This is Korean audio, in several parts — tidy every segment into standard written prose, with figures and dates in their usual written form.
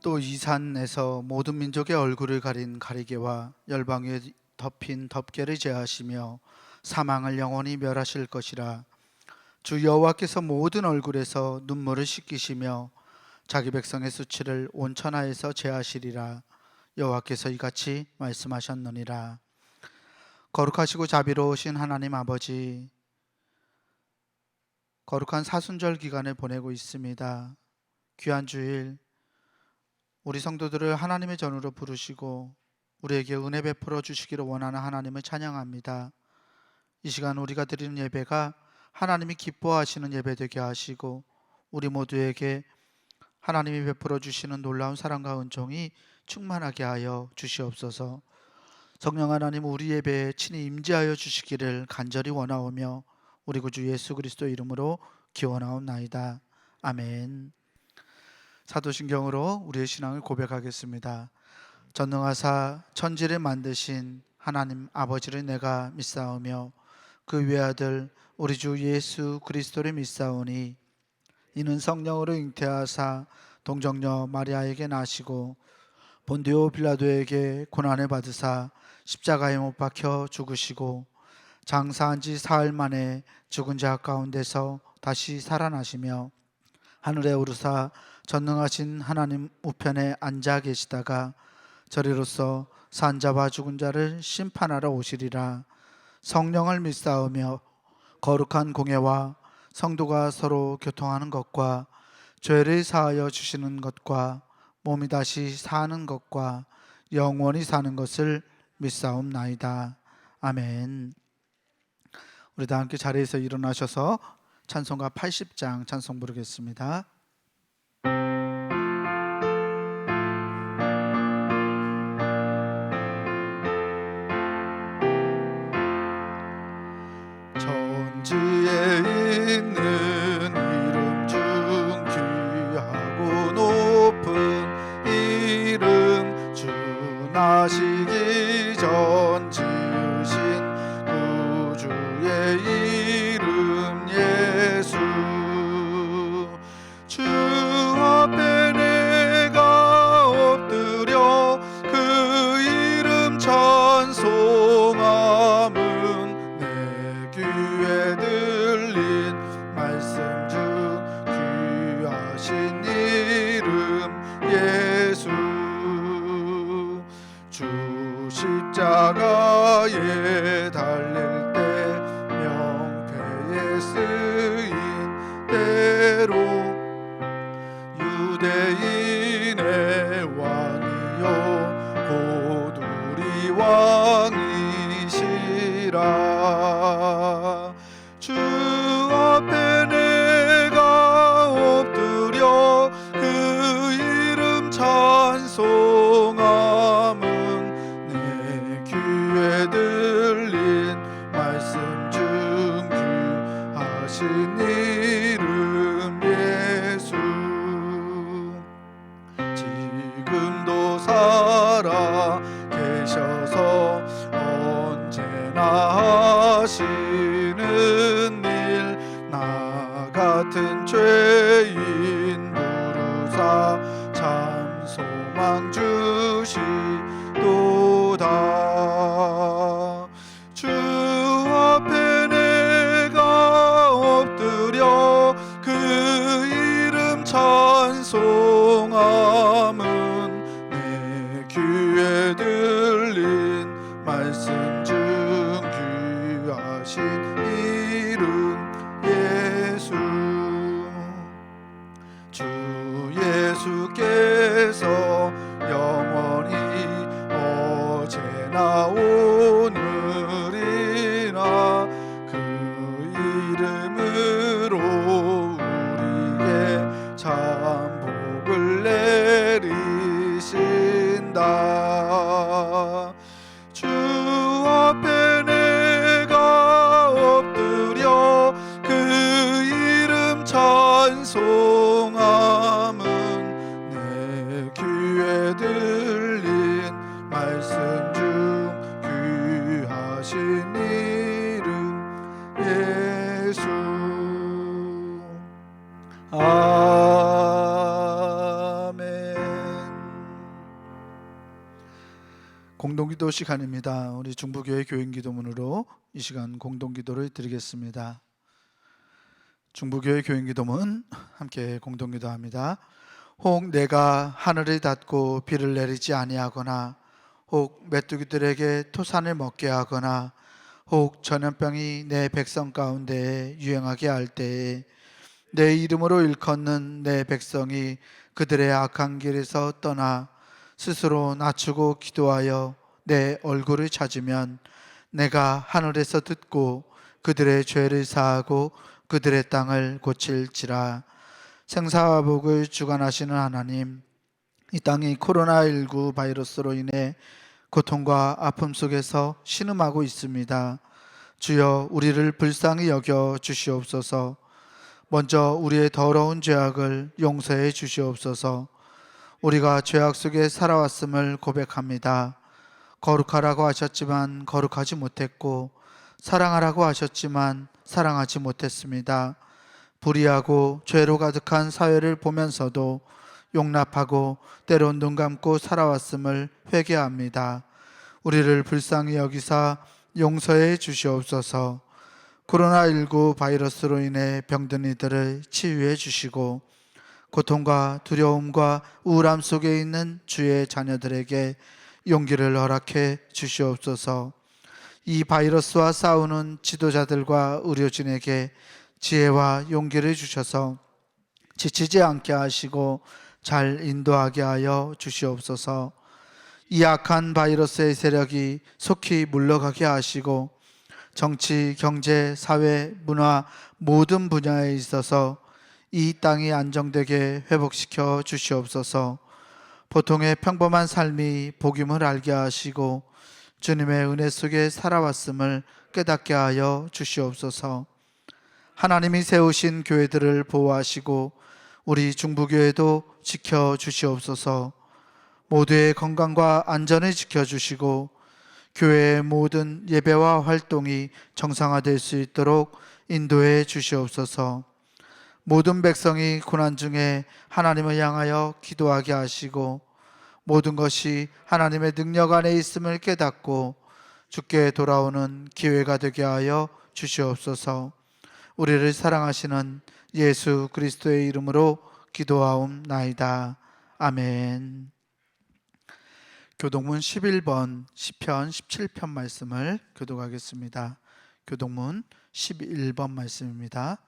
또 이 산에서 모든 민족의 얼굴을 가린 가리개와 열방 위에 덮인 덮개를 제하시며 사망을 영원히 멸하실 것이라. 주 여호와께서 모든 얼굴에서 눈물을 씻기시며 자기 백성의 수치를 온 천하에서 제하시리라. 여호와께서 이같이 말씀하셨느니라. 거룩하시고 자비로우신 하나님 아버지, 거룩한 사순절 기간을 보내고 있습니다. 귀한 주일, 우리 성도들을 하나님의 전으로 부르시고 우리에게 은혜 베풀어 주시기를 원하는 하나님을 찬양합니다. 이 시간 우리가 드리는 예배가 하나님이 기뻐하시는 예배 되게 하시고 우리 모두에게 하나님이 베풀어 주시는 놀라운 사랑과 은총이 충만하게 하여 주시옵소서. 성령 하나님, 우리 예배에 친히 임재하여 주시기를 간절히 원하오며 우리 구주 예수 그리스도 이름으로 기원하옵나이다. 아멘. 사도신경으로 우리의 신앙을 고백하겠습니다. 전능하사 천지를 만드신 하나님 아버지를 내가 믿사오며 그 외아들 우리 주 예수 그리스도를 믿사오니 이는 성령으로 잉태하사 동정녀 마리아에게 나시고 본디오 빌라도에게 고난을 받으사 십자가에 못 박혀 죽으시고 장사한 지 사흘 만에 죽은 자 가운데서 다시 살아나시며 하늘에 오르사 전능하신 하나님 우편에 앉아 계시다가 저리로서 산 자와 죽은 자를 심판하러 오시리라. 성령을 믿사오며 거룩한 공예와 성도가 서로 교통하는 것과 죄를 사하여 주시는 것과 몸이 다시 사는 것과 영원히 사는 것을 믿사옵나이다. 아멘. 우리 다 함께 자리에서 일어나셔서 찬송가 80장 찬송 부르겠습니다. 천지에 있는 이름 중 귀하고 높은 이름, 주 나시기 전 지으신 구주의 이름 예수. 주 앞에 내가 엎드려 그 이름 찬송함은 내 귀에 들린 말씀 중 귀하신 이름 예수. 주 십자가에 달릴 때 명패에 쓰인 대로 유대인의 왕이요 곧 우리 왕이시라. 주 앞에 내가 엎드려 그 이름 찬송함은 내 귀에 들린 말씀 중 귀하신 이름 예수. 지금도 살아 계셔서 언제나 하시는 일, 나 같은 죄인 부르사 참 소망 주시도다. 주 앞에 내가 엎드려 그 이름 찬송함은 내 귀에 들린 말씀 중 귀하신 이름 예수. 주 예수께서 영원히 어제나 오늘이나 그 이름으로 우리에게 참 복을 내리신다. 주 앞에 내가 엎드려 그 이름 찬송함은 내 귀에 들린 말씀 중 공동기도 시간입니다. 우리 중부교회 교인기도문으로 이 시간 공동기도를 드리겠습니다. 중부교회 교인기도문 함께 공동기도합니다. 혹 내가 하늘을 닫고 비를 내리지 아니하거나, 혹 메뚜기들에게 토산을 먹게 하거나, 혹 전염병이 내 백성 가운데에 유행하게 할 때에 내 이름으로 일컫는 내 백성이 그들의 악한 길에서 떠나 스스로 낮추고 기도하여 내 얼굴을 찾으면 내가 하늘에서 듣고 그들의 죄를 사하고 그들의 땅을 고칠지라. 생사와 복을 주관하시는 하나님, 이 땅이 코로나19 바이러스로 인해 고통과 아픔 속에서 신음하고 있습니다. 주여, 우리를 불쌍히 여겨 주시옵소서. 먼저 우리의 더러운 죄악을 용서해 주시옵소서. 우리가 죄악 속에 살아왔음을 고백합니다. 거룩하라고 하셨지만 거룩하지 못했고, 사랑하라고 하셨지만 사랑하지 못했습니다. 불의하고 죄로 가득한 사회를 보면서도 용납하고 때론 눈 감고 살아왔음을 회개합니다. 우리를 불쌍히 여기사 용서해 주시옵소서. 코로나19 바이러스로 인해 병든 이들을 치유해 주시고, 고통과 두려움과 우울함 속에 있는 주의 자녀들에게 용기를 허락해 주시옵소서. 이 바이러스와 싸우는 지도자들과 의료진에게 지혜와 용기를 주셔서 지치지 않게 하시고 잘 인도하게 하여 주시옵소서. 이 악한 바이러스의 세력이 속히 물러가게 하시고 정치, 경제, 사회, 문화 모든 분야에 있어서 이 땅이 안정되게 회복시켜 주시옵소서. 보통의 평범한 삶이 복임을 알게 하시고 주님의 은혜 속에 살아왔음을 깨닫게 하여 주시옵소서. 하나님이 세우신 교회들을 보호하시고 우리 중부교회도 지켜주시옵소서. 모두의 건강과 안전을 지켜주시고 교회의 모든 예배와 활동이 정상화될 수 있도록 인도해 주시옵소서. 모든 백성이 고난 중에 하나님을 향하여 기도하게 하시고 모든 것이 하나님의 능력 안에 있음을 깨닫고 주께 돌아오는 기회가 되게 하여 주시옵소서. 우리를 사랑하시는 예수 그리스도의 이름으로 기도하옵나이다. 아멘. 교동문 11번 시편 17편 말씀을 교독하겠습니다. 교동문 11번 말씀입니다.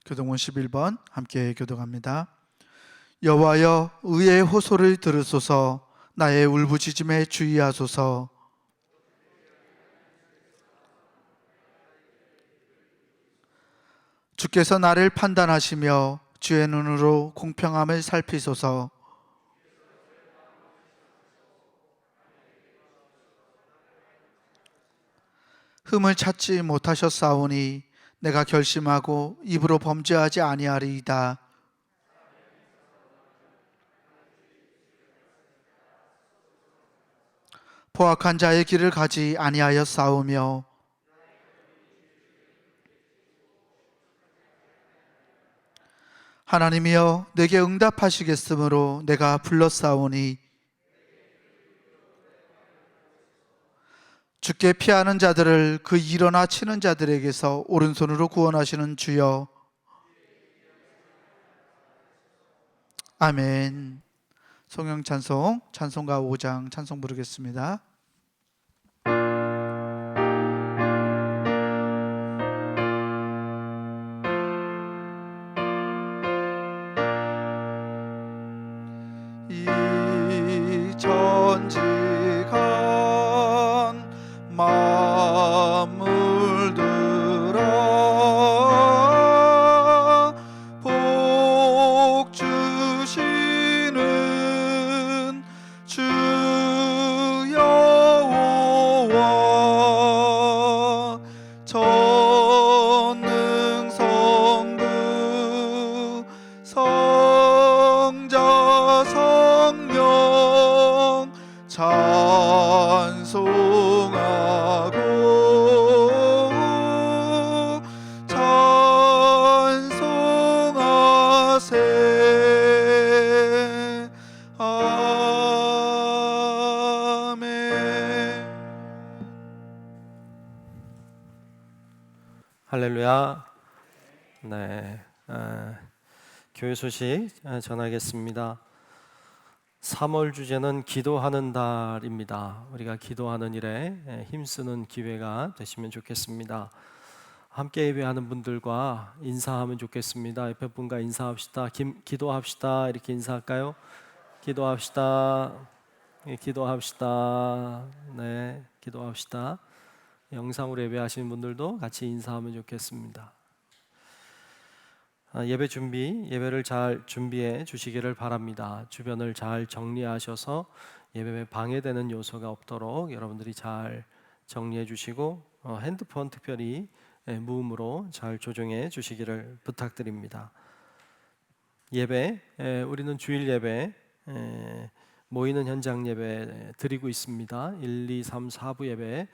교동문 11번 함께 교독합니다. 여호와여, 의의 호소를 들으소서. 나의 울부짖음에 주의하소서. 주께서 나를 판단하시며 주의 눈으로 공평함을 살피소서. 흠을 찾지 못하셨사오니 내가 결심하고 입으로 범죄하지 아니하리이다. 포악한 자의 길을 가지 아니하였사오며 하나님이여, 내게 응답하시겠으므로 내가 불렀사오니 주께 피하는 자들을 그 일어나 치는 자들에게서 오른손으로 구원하시는 주여. 아멘. 성령 찬송, 찬송가 5장 찬송 부르겠습니다. 이 전지간 만물들아 복 주시는 주여 할렐루야. 네, 교회 소식 전하겠습니다. 3월 주제는 기도하는 달입니다. 우리가 기도하는 일에 힘쓰는 기회가 되시면 좋겠습니다. 함께 예배하는 분들과 인사하면 좋겠습니다. 옆에 분과 인사합시다. 기도합시다. 이렇게 인사할까요? 기도합시다. 예, 기도합시다. 네, 기도합시다. 영상으로 예배하시는 분들도 같이 인사하면 좋겠습니다. 예배 준비, 예배를 잘 준비해 주시기를 바랍니다. 주변을 잘 정리하셔서 예배에 방해되는 요소가 없도록 여러분들이 잘 정리해 주시고 핸드폰 특별히 무음으로 잘 조정해 주시기를 부탁드립니다. 예배, 우리는 주일 예배 모이는 현장 예배 드리고 있습니다. 1, 2, 3, 4부 예배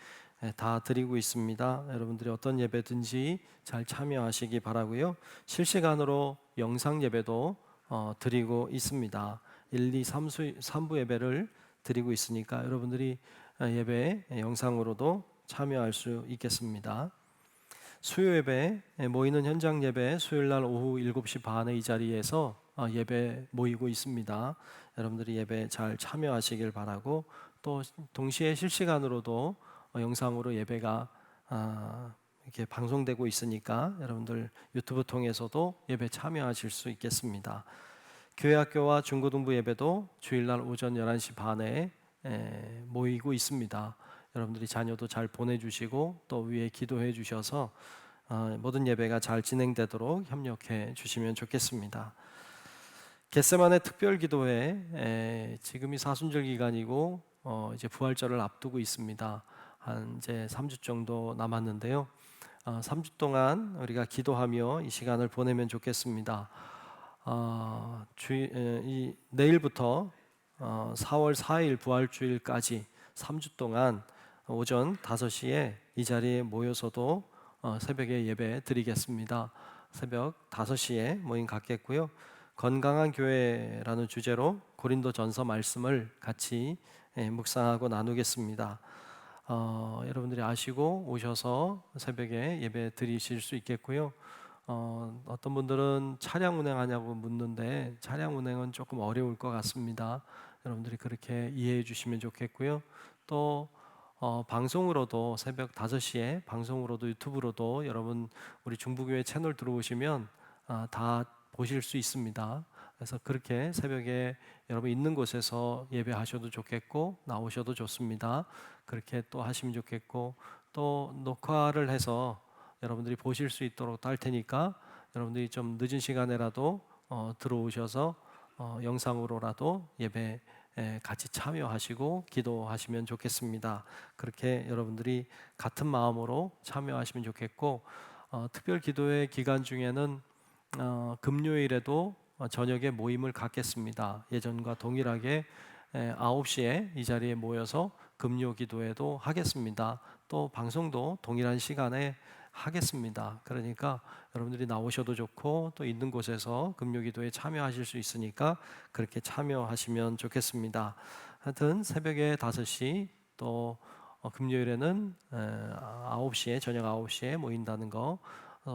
다 드리고 있습니다. 여러분들이 어떤 예배든지 잘 참여하시기 바라고요. 실시간으로 영상 예배도 드리고 있습니다. 1, 2, 3부 예배를 드리고 있으니까 여러분들이 예배 영상으로도 참여할 수 있겠습니다. 수요 예배 모이는 현장 예배 수요일 날 오후 7시 반에 이 자리에서 예배 모이고 있습니다. 여러분들이 예배 잘 참여하시길 바라고 또 동시에 실시간으로도 영상으로 예배가 이렇게 방송되고 있으니까 여러분들 유튜브 통해서도 예배 참여하실 수 있겠습니다. 교회 학교와 중고등부 예배도 주일날 오전 11시 반에 모이고 있습니다. 여러분들이 자녀도 잘 보내주시고 또 위에 기도해 주셔서 모든 예배가 잘 진행되도록 협력해 주시면 좋겠습니다. 겟세마네 특별기도회 지금이 사순절 기간이고 이제 부활절을 앞두고 있습니다. 한 이제 3주 정도 남았는데요. 3주 동안 우리가 기도하며 이 시간을 보내면 좋겠습니다. 내일부터 4월 4일 부활주일까지 3주 동안 오전 5시에 이 자리에 모여서도 새벽에 예배 드리겠습니다. 새벽 5시에 모임 갖겠고요. 건강한 교회라는 주제로 고린도전서 말씀을 같이 묵상하고 나누겠습니다. 여러분들이 아시고 오셔서 새벽에 예배 드리실 수 있겠고요. 어떤 분들은 차량 운행하냐고 묻는데 차량 운행은 조금 어려울 것 같습니다. 여러분들이 그렇게 이해해 주시면 좋겠고요. 또 방송으로도 새벽 5시에 방송으로도 유튜브로도 여러분 우리 중부교회 채널 들어오시면 다 보실 수 있습니다. 그래서 그렇게 새벽에 여러분 있는 곳에서 예배하셔도 좋겠고 나오셔도 좋습니다. 그렇게 또 하시면 좋겠고 또 녹화를 해서 여러분들이 보실 수 있도록 할 테니까 여러분들이 좀 늦은 시간에라도 들어오셔서 영상으로라도 예배 같이 참여하시고 기도하시면 좋겠습니다. 그렇게 여러분들이 같은 마음으로 참여하시면 좋겠고 특별 기도회 기간 중에는 금요일에도 저녁에 모임을 갖겠습니다. 예전과 동일하게 9시에 이 자리에 모여서 금요 기도회도 하겠습니다. 또 방송도 동일한 시간에 하겠습니다. 그러니까 여러분들이 나오셔도 좋고 또 있는 곳에서 금요 기도에 참여하실 수 있으니까 그렇게 참여하시면 좋겠습니다. 하여튼 새벽에 5시 또 금요일에는 9시에 저녁 9시에 모인다는 거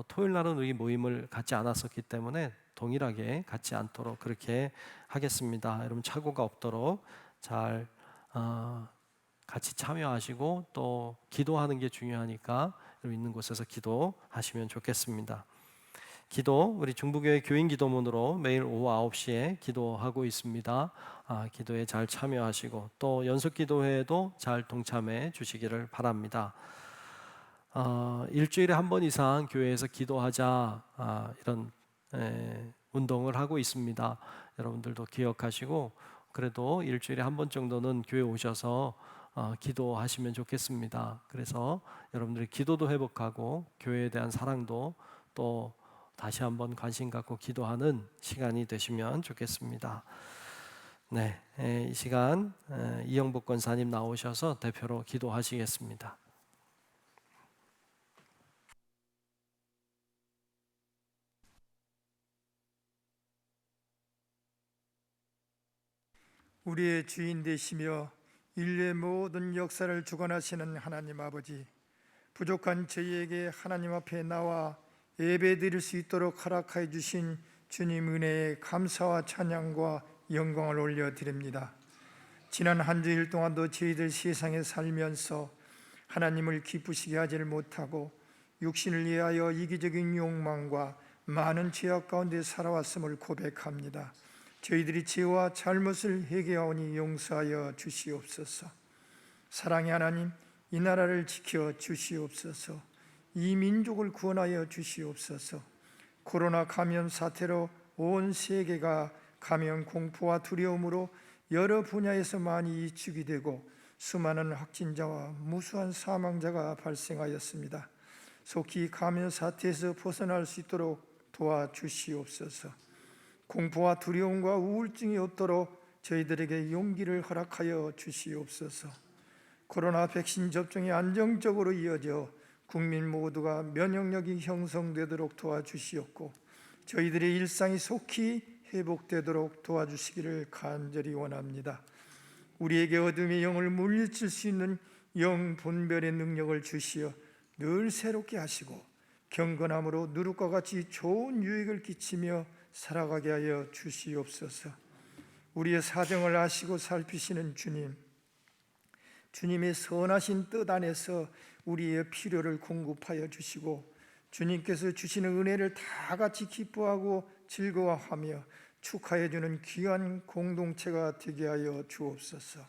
토요일 날은 우리 모임을 갖지 않았었기 때문에 동일하게 갖지 않도록 그렇게 하겠습니다. 여러분 착오가 없도록 잘 같이 참여하시고 또 기도하는 게 중요하니까 여러분 있는 곳에서 기도하시면 좋겠습니다. 기도 우리 중부교회 교인 기도문으로 매일 오후 9시에 기도하고 있습니다. 기도에 잘 참여하시고 또 연속 기도회에도 잘 동참해 주시기를 바랍니다. 일주일에 한 번 이상 교회에서 기도하자 이런 운동을 하고 있습니다. 여러분들도 기억하시고 그래도 일주일에 한 번 정도는 교회 오셔서 기도하시면 좋겠습니다. 그래서 여러분들이 기도도 회복하고 교회에 대한 사랑도 또 다시 한번 관심 갖고 기도하는 시간이 되시면 좋겠습니다. 네, 이 시간 이영복 권사님 나오셔서 대표로 기도하시겠습니다. 우리의 주인 되시며 인류의 모든 역사를 주관하시는 하나님 아버지, 부족한 저희에게 하나님 앞에 나와 예배드릴 수 있도록 허락하여 주신 주님 은혜에 감사와 찬양과 영광을 올려드립니다. 지난 한 주일 동안도 저희들 세상에 살면서 하나님을 기쁘시게 하지를 못하고 육신을 위하여 이기적인 욕망과 많은 죄악 가운데 살아왔음을 고백합니다. 저희들이 죄와 잘못을 회개하오니 용서하여 주시옵소서. 사랑의 하나님, 이 나라를 지켜 주시옵소서. 이 민족을 구원하여 주시옵소서. 코로나 감염 사태로 온 세계가 감염 공포와 두려움으로 여러 분야에서 많이 위축이 되고 수많은 확진자와 무수한 사망자가 발생하였습니다. 속히 감염 사태에서 벗어날 수 있도록 도와주시옵소서. 공포와 두려움과 우울증이 없도록 저희들에게 용기를 허락하여 주시옵소서. 코로나 백신 접종이 안정적으로 이어져 국민 모두가 면역력이 형성되도록 도와주시옵고 저희들의 일상이 속히 회복되도록 도와주시기를 간절히 원합니다. 우리에게 어둠의 영을 물리칠 수 있는 영 분별의 능력을 주시어 늘 새롭게 하시고 경건함으로 누룩과 같이 좋은 유익을 끼치며 살아가게 하여 주시옵소서. 우리의 사정을 아시고 살피시는 주님, 주님의 선하신 뜻 안에서 우리의 필요를 공급하여 주시고 주님께서 주시는 은혜를 다 같이 기뻐하고 즐거워하며 축하해 주는 귀한 공동체가 되게 하여 주옵소서.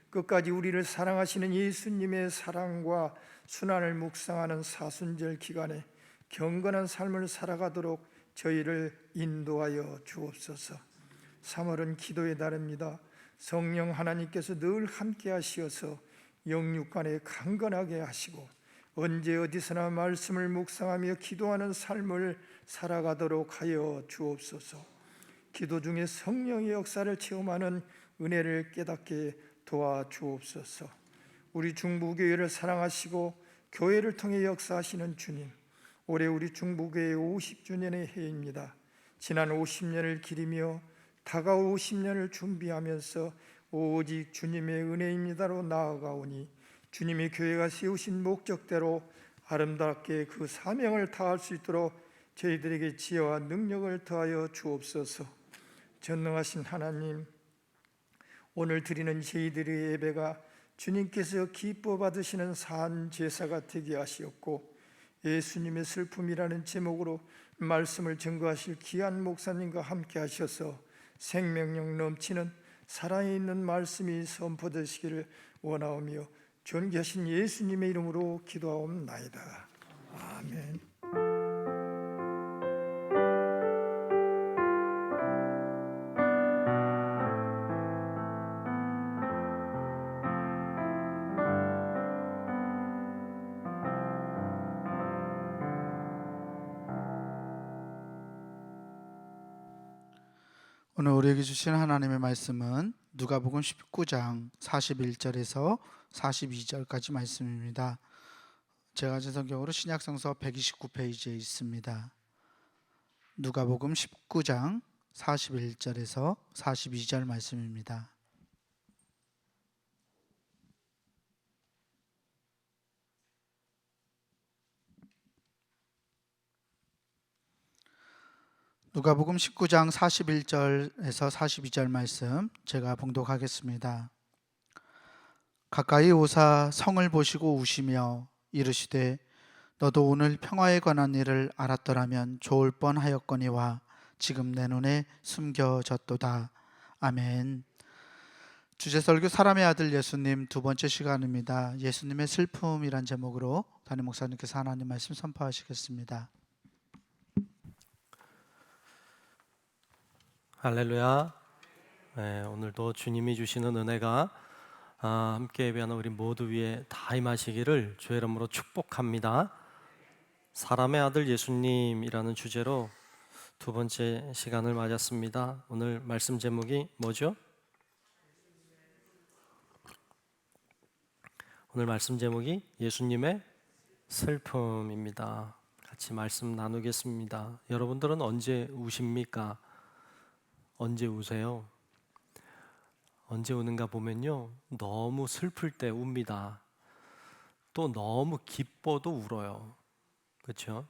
끝까지 우리를 사랑하시는 예수님의 사랑과 순환을 묵상하는 사순절 기간에 경건한 삶을 살아가도록 저희를 인도하여 주옵소서. 3월은 기도의 달입니다. 성령 하나님께서 늘 함께 하시어서 영육간에 강건하게 하시고 언제 어디서나 말씀을 묵상하며 기도하는 삶을 살아가도록 하여 주옵소서. 기도 중에 성령의 역사를 체험하는 은혜를 깨닫게 도와주옵소서. 우리 중부교회를 사랑하시고 교회를 통해 역사하시는 주님, 올해 우리 중부교회 50주년의 해입니다. 지난 50년을 기리며 다가올 50년을 준비하면서 오직 주님의 은혜입니다로 나아가오니 주님의 교회가 세우신 목적대로 아름답게 그 사명을 다할 수 있도록 저희들에게 지혜와 능력을 더하여 주옵소서. 전능하신 하나님, 오늘 드리는 저희들의 예배가 주님께서 기뻐 받으시는 산 제사가 되게 하시옵고 예수님의 슬픔이라는 제목으로 말씀을 증거하실 귀한 목사님과 함께 하셔서 생명력 넘치는 살아있는 있는 말씀이 선포되시기를 원하오며 존귀하신 예수님의 이름으로 기도하옵나이다. 아멘. 오늘 우리에게 주신 하나님의 말씀은 누가복음 19장 41절에서 42절까지 말씀입니다. 제가 가진 성경으로 신약성서 129페이지에 있습니다. 누가복음 19장 41절에서 42절 말씀입니다. 누가복음 19장 41절에서 42절 말씀 제가 봉독하겠습니다. 가까이 오사 성을 보시고 우시며 이르시되 너도 오늘 평화에 관한 일을 알았더라면 좋을 뻔하였거니와 지금 내 눈에 숨겨졌도다. 아멘. 주제설교 사람의 아들 예수님 두 번째 시간입니다. 예수님의 슬픔이란 제목으로 담임 목사님께서 하나님 말씀 선포하시겠습니다. 할렐루야. 네, 오늘도 주님이 주시는 은혜가 함께 예배하는 우리 모두 위에 다 임하시기를 주의 이름으로 축복합니다. 사람의 아들 예수님이라는 주제로 두 번째 시간을 맞았습니다. 오늘 말씀 제목이 뭐죠? 오늘 말씀 제목이 예수님의 슬픔입니다. 같이 말씀 나누겠습니다. 여러분들은 언제 우십니까? 언제 우세요? 언제 우는가 보면요, 너무 슬플 때 웁니다. 또 너무 기뻐도 울어요. 그렇죠?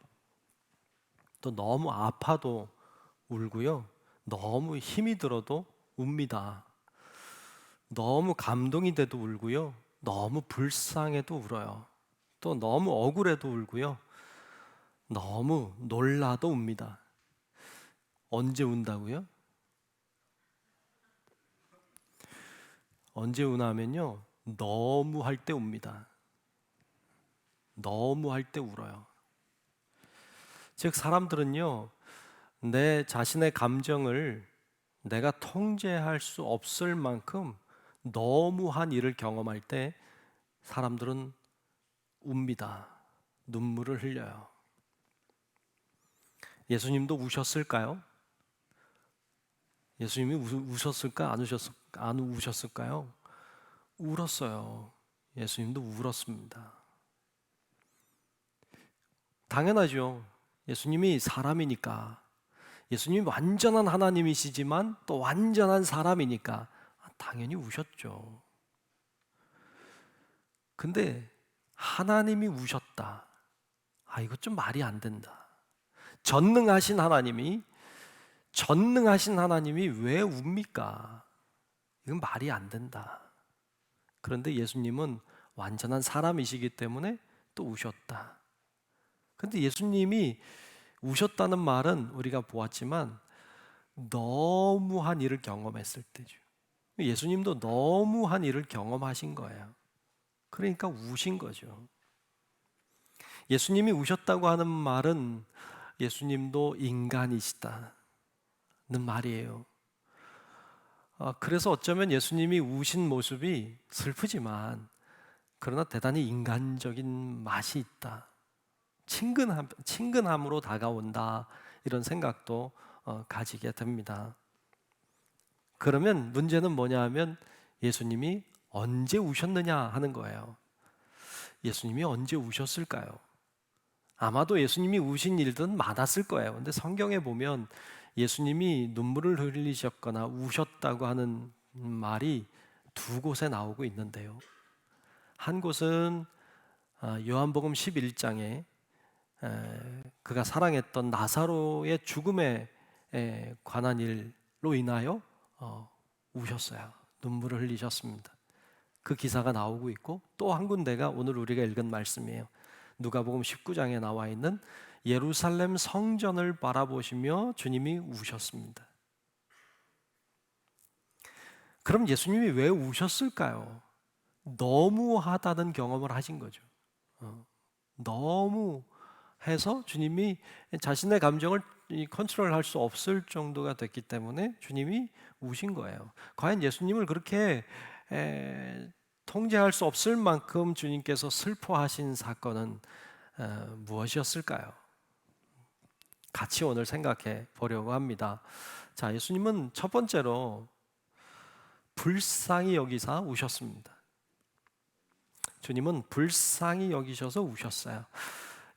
또 너무 아파도 울고요. 너무 힘이 들어도 웁니다. 너무 감동이 돼도 울고요. 너무 불쌍해도 울어요. 또 너무 억울해도 울고요. 너무 놀라도 웁니다. 언제 운다고요? 언제 우나면요, 너무 할 때 웁니다. 너무 할 때 울어요. 즉 사람들은요, 내 자신의 감정을 내가 통제할 수 없을 만큼 너무한 일을 경험할 때 사람들은 웁니다. 눈물을 흘려요. 예수님도 우셨을까요? 예수님이 우셨을까? 안 우셨을까요? 울었어요. 예수님도 울었습니다. 당연하죠. 예수님이 사람이니까. 예수님이 완전한 하나님이시지만 또 완전한 사람이니까 당연히 우셨죠. 근데 하나님이 우셨다. 이거 좀 말이 안 된다. 전능하신 하나님이 왜 웁니까? 이건 말이 안 된다. 그런데 예수님은 완전한 사람이시기 때문에 또 우셨다. 근데 예수님이 우셨다는 말은 우리가 보았지만 너무한 일을 경험했을 때죠. 예수님도 너무한 일을 경험하신 거예요. 그러니까 우신 거죠. 예수님이 우셨다고 하는 말은 예수님도 인간이시다는 말이에요. 그래서 어쩌면 예수님이 우신 모습이 슬프지만 그러나 대단히 인간적인 맛이 있다. 친근함으로 다가온다. 이런 생각도 가지게 됩니다. 그러면 문제는 뭐냐 하면 예수님이 언제 우셨느냐 하는 거예요. 예수님이 언제 우셨을까요? 아마도 예수님이 우신 일들은 많았을 거예요. 근데 성경에 보면 예수님이 눈물을 흘리셨거나 우셨다고 하는 말이 두 곳에 나오고 있는데요. 한 곳은 요한복음 11장에 그가 사랑했던 나사로의 죽음에 관한 일로 인하여 우셨어요. 눈물을 흘리셨습니다. 그 기사가 나오고 있고 또 한 군데가 오늘 우리가 읽은 말씀이에요. 누가복음 19장에 나와 있는 예루살렘 성전을 바라보시며 주님이 우셨습니다. 그럼 예수님이 왜 우셨을까요? 너무하다는 경험을 하신 거죠. 너무 해서 주님이 자신의 감정을 컨트롤할 수 없을 정도가 됐기 때문에 주님이 우신 거예요. 과연 예수님을 그렇게 통제할 수 없을 만큼 주님께서 슬퍼하신 사건은 무엇이었을까요? 같이 오늘 생각해 보려고 합니다. 자, 예수님은 첫 번째로 불쌍히 여기사 우셨습니다. 주님은 불쌍히 여기셔서 우셨어요.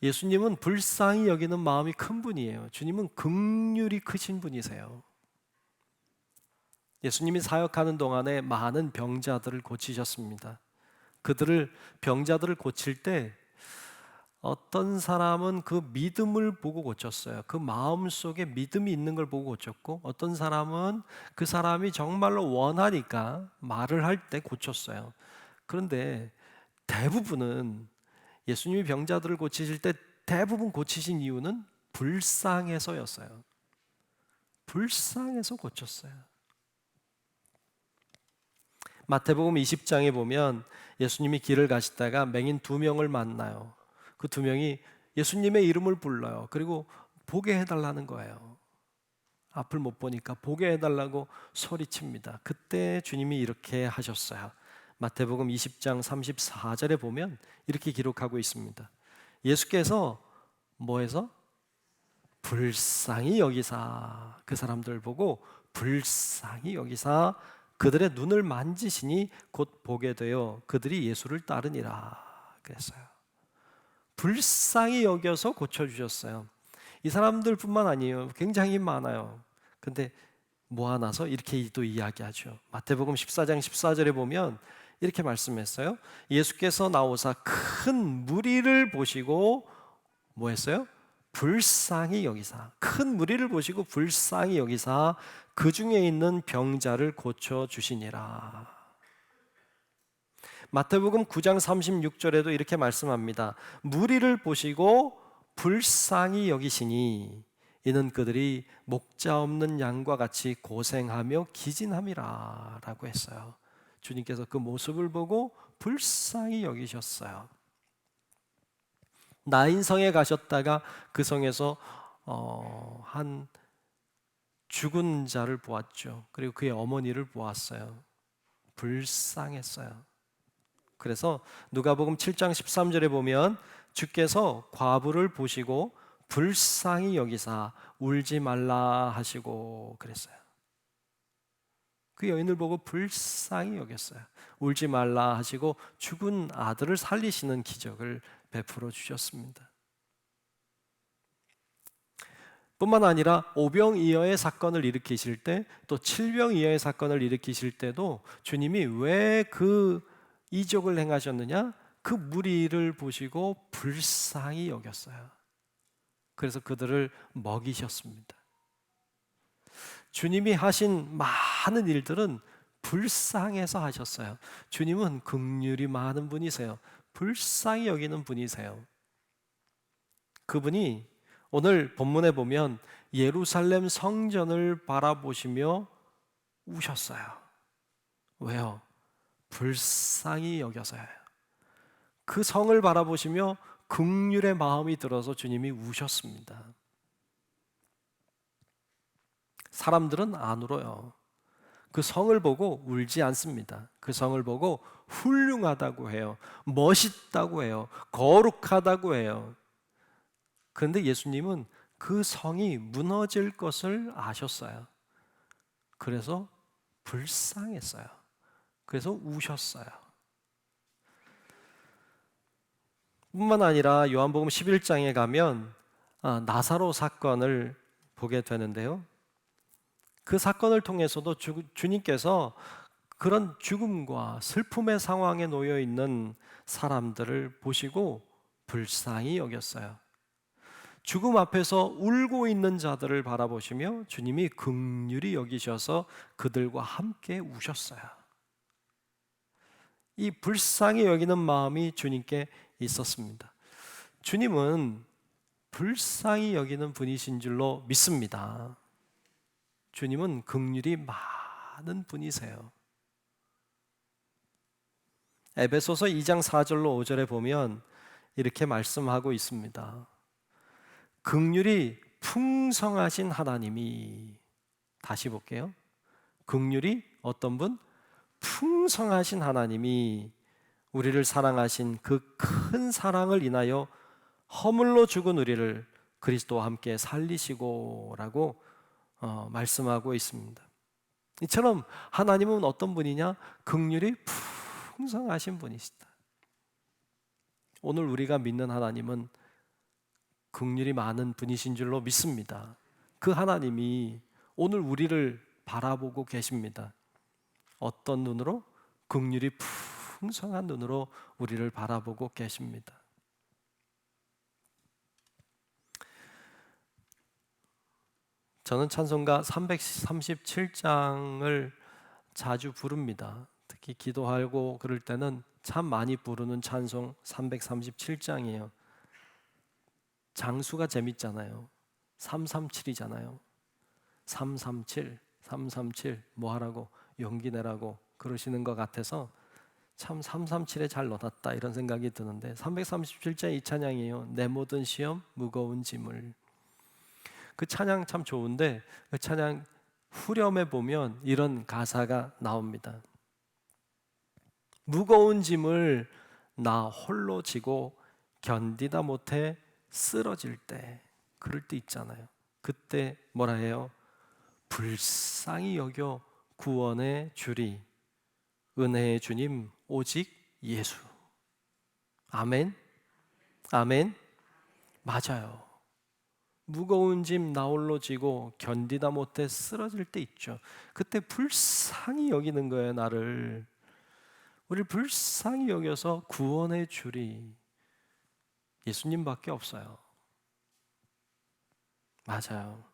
예수님은 불쌍히 여기는 마음이 큰 분이에요. 주님은 긍휼이 크신 분이세요. 예수님이 사역하는 동안에 많은 병자들을 고치셨습니다. 병자들을 고칠 때 어떤 사람은 그 믿음을 보고 고쳤어요. 그 마음 속에 믿음이 있는 걸 보고 고쳤고, 어떤 사람은 그 사람이 정말로 원하니까 말을 할 때 고쳤어요. 그런데 대부분은 예수님이 병자들을 고치실 때 대부분 고치신 이유는 불쌍해서였어요. 불쌍해서 고쳤어요. 마태복음 20장에 보면 예수님이 길을 가시다가 맹인 2명을 만나요. 그 2명이 예수님의 이름을 불러요. 그리고 보게 해달라는 거예요. 앞을 못 보니까 보게 해달라고 소리칩니다. 그때 주님이 이렇게 하셨어요. 마태복음 20장 34절에 보면 이렇게 기록하고 있습니다. 예수께서 뭐해서? 불쌍히 여기사 그 사람들 보고 불쌍히 여기사 그들의 눈을 만지시니 곧 보게 되어 그들이 예수를 따르니라 그랬어요. 불쌍히 여겨서 고쳐주셨어요. 이 사람들뿐만 아니에요. 굉장히 많아요. 근데 모아놔서 이렇게 또 이야기하죠. 마태복음 14장 14절에 보면 이렇게 말씀했어요. 예수께서 나오사 큰 무리를 보시고 뭐 했어요? 불쌍히 여기사, 큰 무리를 보시고 불쌍히 여기사 그 중에 있는 병자를 고쳐 주시니라. 마태복음 9장 36절에도 이렇게 말씀합니다. 무리를 보시고 불쌍히 여기시니 이는 그들이 목자 없는 양과 같이 고생하며 기진함이라 라고 했어요. 주님께서 그 모습을 보고 불쌍히 여기셨어요. 나인성에 가셨다가 그 성에서 한 죽은 자를 보았죠. 그리고 그의 어머니를 보았어요. 불쌍했어요. 그래서 누가복음 7장 13절에 보면 주께서 과부를 보시고 불쌍히 여기사 울지 말라 하시고 그랬어요. 그 여인을 보고 불쌍히 여겼어요. 울지 말라 하시고 죽은 아들을 살리시는 기적을 베풀어 주셨습니다. 뿐만 아니라 오병이어의 사건을 일으키실 때, 또 칠병이어의 사건을 일으키실 때도 주님이 왜 그 이적을 행하셨느냐? 그 무리를 보시고 불쌍히 여겼어요. 그래서 그들을 먹이셨습니다. 주님이 하신 많은 일들은 불쌍해서 하셨어요. 주님은 긍휼이 많은 분이세요. 불쌍히 여기는 분이세요. 그분이 오늘 본문에 보면 예루살렘 성전을 바라보시며 우셨어요. 왜요? 불쌍히 여겨서요. 그 성을 바라보시며 긍휼의 마음이 들어서 주님이 우셨습니다. 사람들은 안 울어요. 그 성을 보고 울지 않습니다. 그 성을 보고 훌륭하다고 해요. 멋있다고 해요. 거룩하다고 해요. 그런데 예수님은 그 성이 무너질 것을 아셨어요. 그래서 불쌍했어요. 그래서 우셨어요. 뿐만 아니라 요한복음 11장에 가면 나사로 사건을 보게 되는데요. 그 사건을 통해서도 주님께서 그런 죽음과 슬픔의 상황에 놓여 있는 사람들을 보시고 불쌍히 여겼어요. 죽음 앞에서 울고 있는 자들을 바라보시며 주님이 긍휼히 여기셔서 그들과 함께 우셨어요. 이 불쌍히 여기는 마음이 주님께 있었습니다. 주님은 불쌍히 여기는 분이신 줄로 믿습니다. 주님은 긍휼이 많은 분이세요. 에베소서 2장 4절로 5절에 보면 이렇게 말씀하고 있습니다. 긍휼이 풍성하신 하나님이, 다시 볼게요. 긍휼이 어떤 분? 풍성하신 하나님이 우리를 사랑하신 그 큰 사랑을 인하여 허물로 죽은 우리를 그리스도와 함께 살리시고라고 말씀하고 있습니다. 이처럼 하나님은 어떤 분이냐? 긍휼이 풍성하신 분이시다. 오늘 우리가 믿는 하나님은 긍휼이 많은 분이신 줄로 믿습니다. 그 하나님이 오늘 우리를 바라보고 계십니다. 어떤 눈으로? 긍휼이 풍성한 눈으로 우리를 바라보고 계십니다. 저는 찬송가 337장을 자주 부릅니다. 특히 기도하고 그럴 때는 참 많이 부르는 찬송 337장이에요. 장수가 재밌잖아요. 337이잖아요. 337, 337 뭐 하라고 용기 내라고 그러시는 것 같아서 참 337에 잘 넣어놨다 이런 생각이 드는데 337장 이 찬양이에요. 내 모든 시험 무거운 짐을. 그 찬양 참 좋은데 그 찬양 후렴에 보면 이런 가사가 나옵니다. 무거운 짐을 나 홀로 지고 견디다 못해 쓰러질 때, 그럴 때 있잖아요. 그때 뭐라 해요? 불쌍히 여겨 구원의 주리 은혜의 주님 오직 예수. 아멘. 아멘. 맞아요. 무거운 짐 나 홀로 지고 견디다 못해 쓰러질 때 있죠. 그때 불쌍히 여기는 거예요, 나를. 우리를 불쌍히 여겨서 구원의 줄이 예수님밖에 없어요. 맞아요.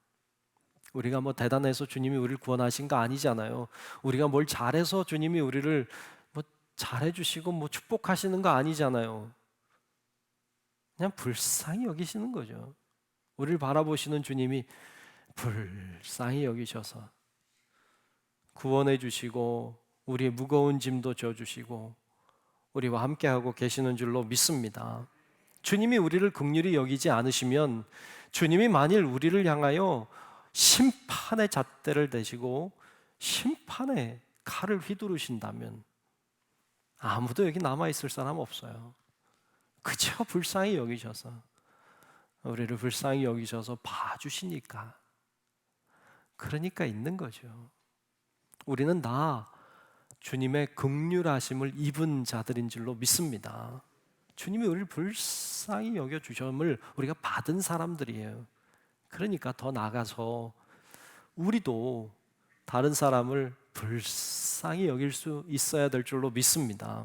우리가 뭐 대단해서 주님이 우리를 구원하신 거 아니잖아요. 우리가 뭘 잘해서 주님이 우리를 뭐 잘해주시고 뭐 축복하시는 거 아니잖아요. 그냥 불쌍히 여기시는 거죠. 우리를 바라보시는 주님이 불쌍히 여기셔서 구원해 주시고 우리의 무거운 짐도 져주시고 우리와 함께하고 계시는 줄로 믿습니다. 주님이 우리를 긍휼히 여기지 않으시면, 주님이 만일 우리를 향하여 심판의 잣대를 대시고 심판의 칼을 휘두르신다면 아무도 여기 남아있을 사람 없어요. 그저 불쌍히 여기셔서, 우리를 불쌍히 여기셔서 봐주시니까, 그러니까 있는 거죠. 우리는 다 주님의 긍휼하심을 입은 자들인 줄로 믿습니다. 주님이 우리를 불쌍히 여겨주심을 우리가 받은 사람들이에요. 그러니까 더 나아가서 우리도 다른 사람을 불쌍히 여길 수 있어야 될 줄로 믿습니다.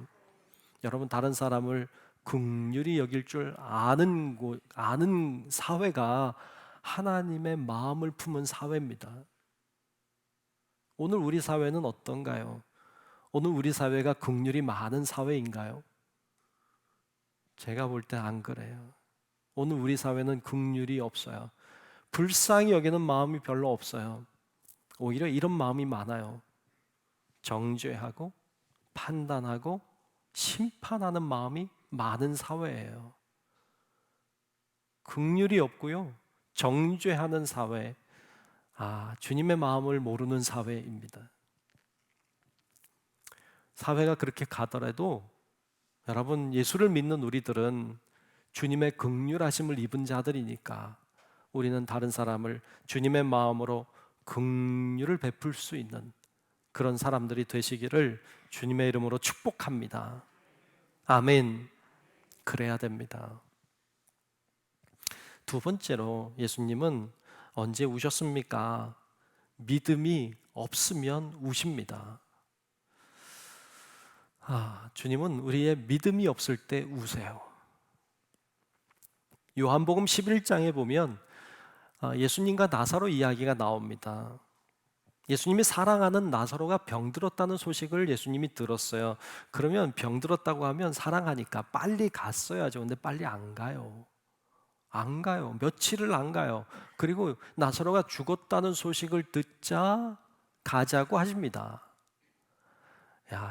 여러분, 다른 사람을 긍휼히 여길 줄 아는 사회가 하나님의 마음을 품은 사회입니다. 오늘 우리 사회는 어떤가요? 오늘 우리 사회가 긍휼이 많은 사회인가요? 제가 볼 때 안 그래요. 오늘 우리 사회는 긍휼이 없어요. 불쌍히 여기는 마음이 별로 없어요. 오히려 이런 마음이 많아요. 정죄하고 판단하고 심판하는 마음이 많은 사회예요. 긍휼이 없고요, 정죄하는 사회, 주님의 마음을 모르는 사회입니다. 사회가 그렇게 가더라도 여러분, 예수를 믿는 우리들은 주님의 긍휼하심을 입은 자들이니까 우리는 다른 사람을 주님의 마음으로 긍휼을 베풀 수 있는 그런 사람들이 되시기를 주님의 이름으로 축복합니다. 아멘. 그래야 됩니다. 두 번째로, 예수님은 언제 우셨습니까? 믿음이 없으면 우십니다. 주님은 우리의 믿음이 없을 때 우세요. 요한복음 11장에 보면 예수님과 나사로 이야기가 나옵니다. 예수님이 사랑하는 나사로가 병들었다는 소식을 예수님이 들었어요. 그러면 병들었다고 하면 사랑하니까 빨리 갔어야죠. 근데 빨리 안 가요. 안 가요. 며칠을 안 가요. 그리고 나사로가 죽었다는 소식을 듣자 가자고 하십니다.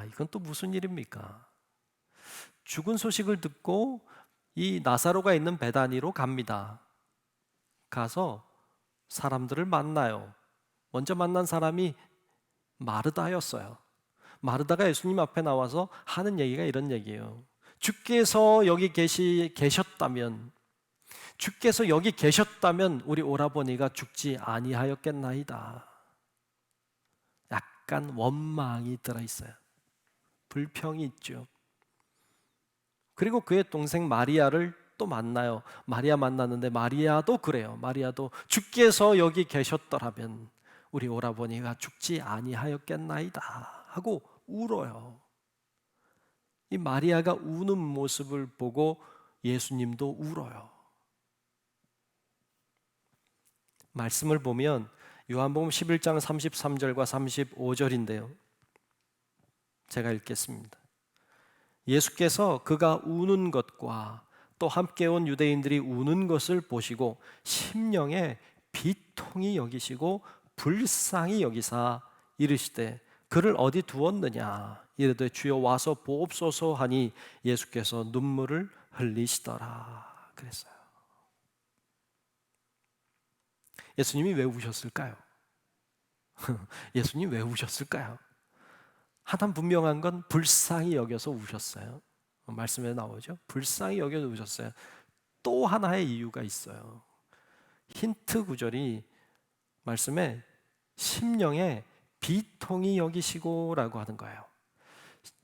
이건 또 무슨 일입니까? 죽은 소식을 듣고 이 나사로가 있는 베다니로 갑니다. 가서 사람들을 만나요. 먼저 만난 사람이 마르다였어요. 마르다가 예수님 앞에 나와서 하는 얘기가 이런 얘기예요. 주께서 여기 계셨다면 우리 오라버니가 죽지 아니하였겠나이다. 약간 원망이 들어있어요. 불평이 있죠. 그리고 그의 동생 마리아를 또 만나요. 마리아 만났는데 마리아도 그래요. 마리아도 주께서 여기 계셨더라면 우리 오라버니가 죽지 아니하였겠나이다 하고 울어요. 이 마리아가 우는 모습을 보고 예수님도 울어요. 말씀을 보면 요한복음 11장 33절과 35절인데요. 제가 읽겠습니다. 예수께서 그가 우는 것과 또 함께 온 유대인들이 우는 것을 보시고 심령에 비통히 여기시고 불쌍히 여기사 이르시되 그를 어디 두었느냐 이르되 주여 와서 보옵소서 하니 예수께서 눈물을 흘리시더라 그랬어요. 예수님이 왜 우셨을까요? 예수님 왜 우셨을까요? 하나 분명한 건 불쌍히 여겨서 우셨어요. 말씀에 나오죠. 불쌍히 여겨서 우셨어요. 또 하나의 이유가 있어요. 힌트 구절이 말씀에 심령에 비통히 여기시고라고 하는 거예요.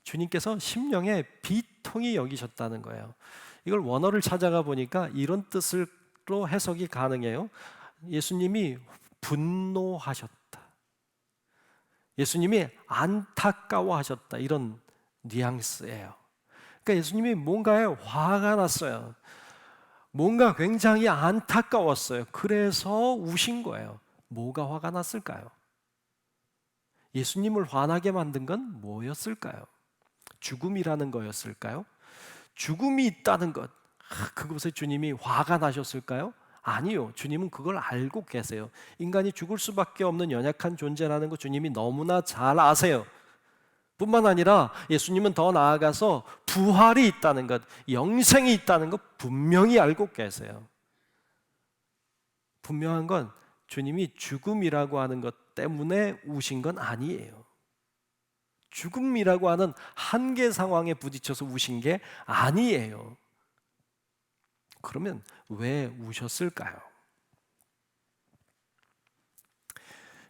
주님께서 심령에 비통히 여기셨다는 거예요. 이걸 원어를 찾아가 보니까 이런 뜻으로 해석이 가능해요. 예수님이 분노하셨다. 예수님이 안타까워하셨다. 이런 뉘앙스예요. 그러니까 예수님이 뭔가에 화가 났어요. 뭔가 굉장히 안타까웠어요. 그래서 우신 거예요. 뭐가 화가 났을까요? 예수님을 화나게 만든 건 뭐였을까요? 죽음이라는 거였을까요? 죽음이 있다는 것, 그것에 주님이 화가 나셨을까요? 아니요. 주님은 그걸 알고 계세요. 인간이 죽을 수밖에 없는 연약한 존재라는 거 주님이 너무나 잘 아세요. 뿐만 아니라 예수님은 더 나아가서 부활이 있다는 것, 영생이 있다는 것 분명히 알고 계세요. 분명한 건 주님이 죽음이라고 하는 것 때문에 우신 건 아니에요. 죽음이라고 하는 한계 상황에 부딪혀서 우신 게 아니에요. 그러면 왜 우셨을까요?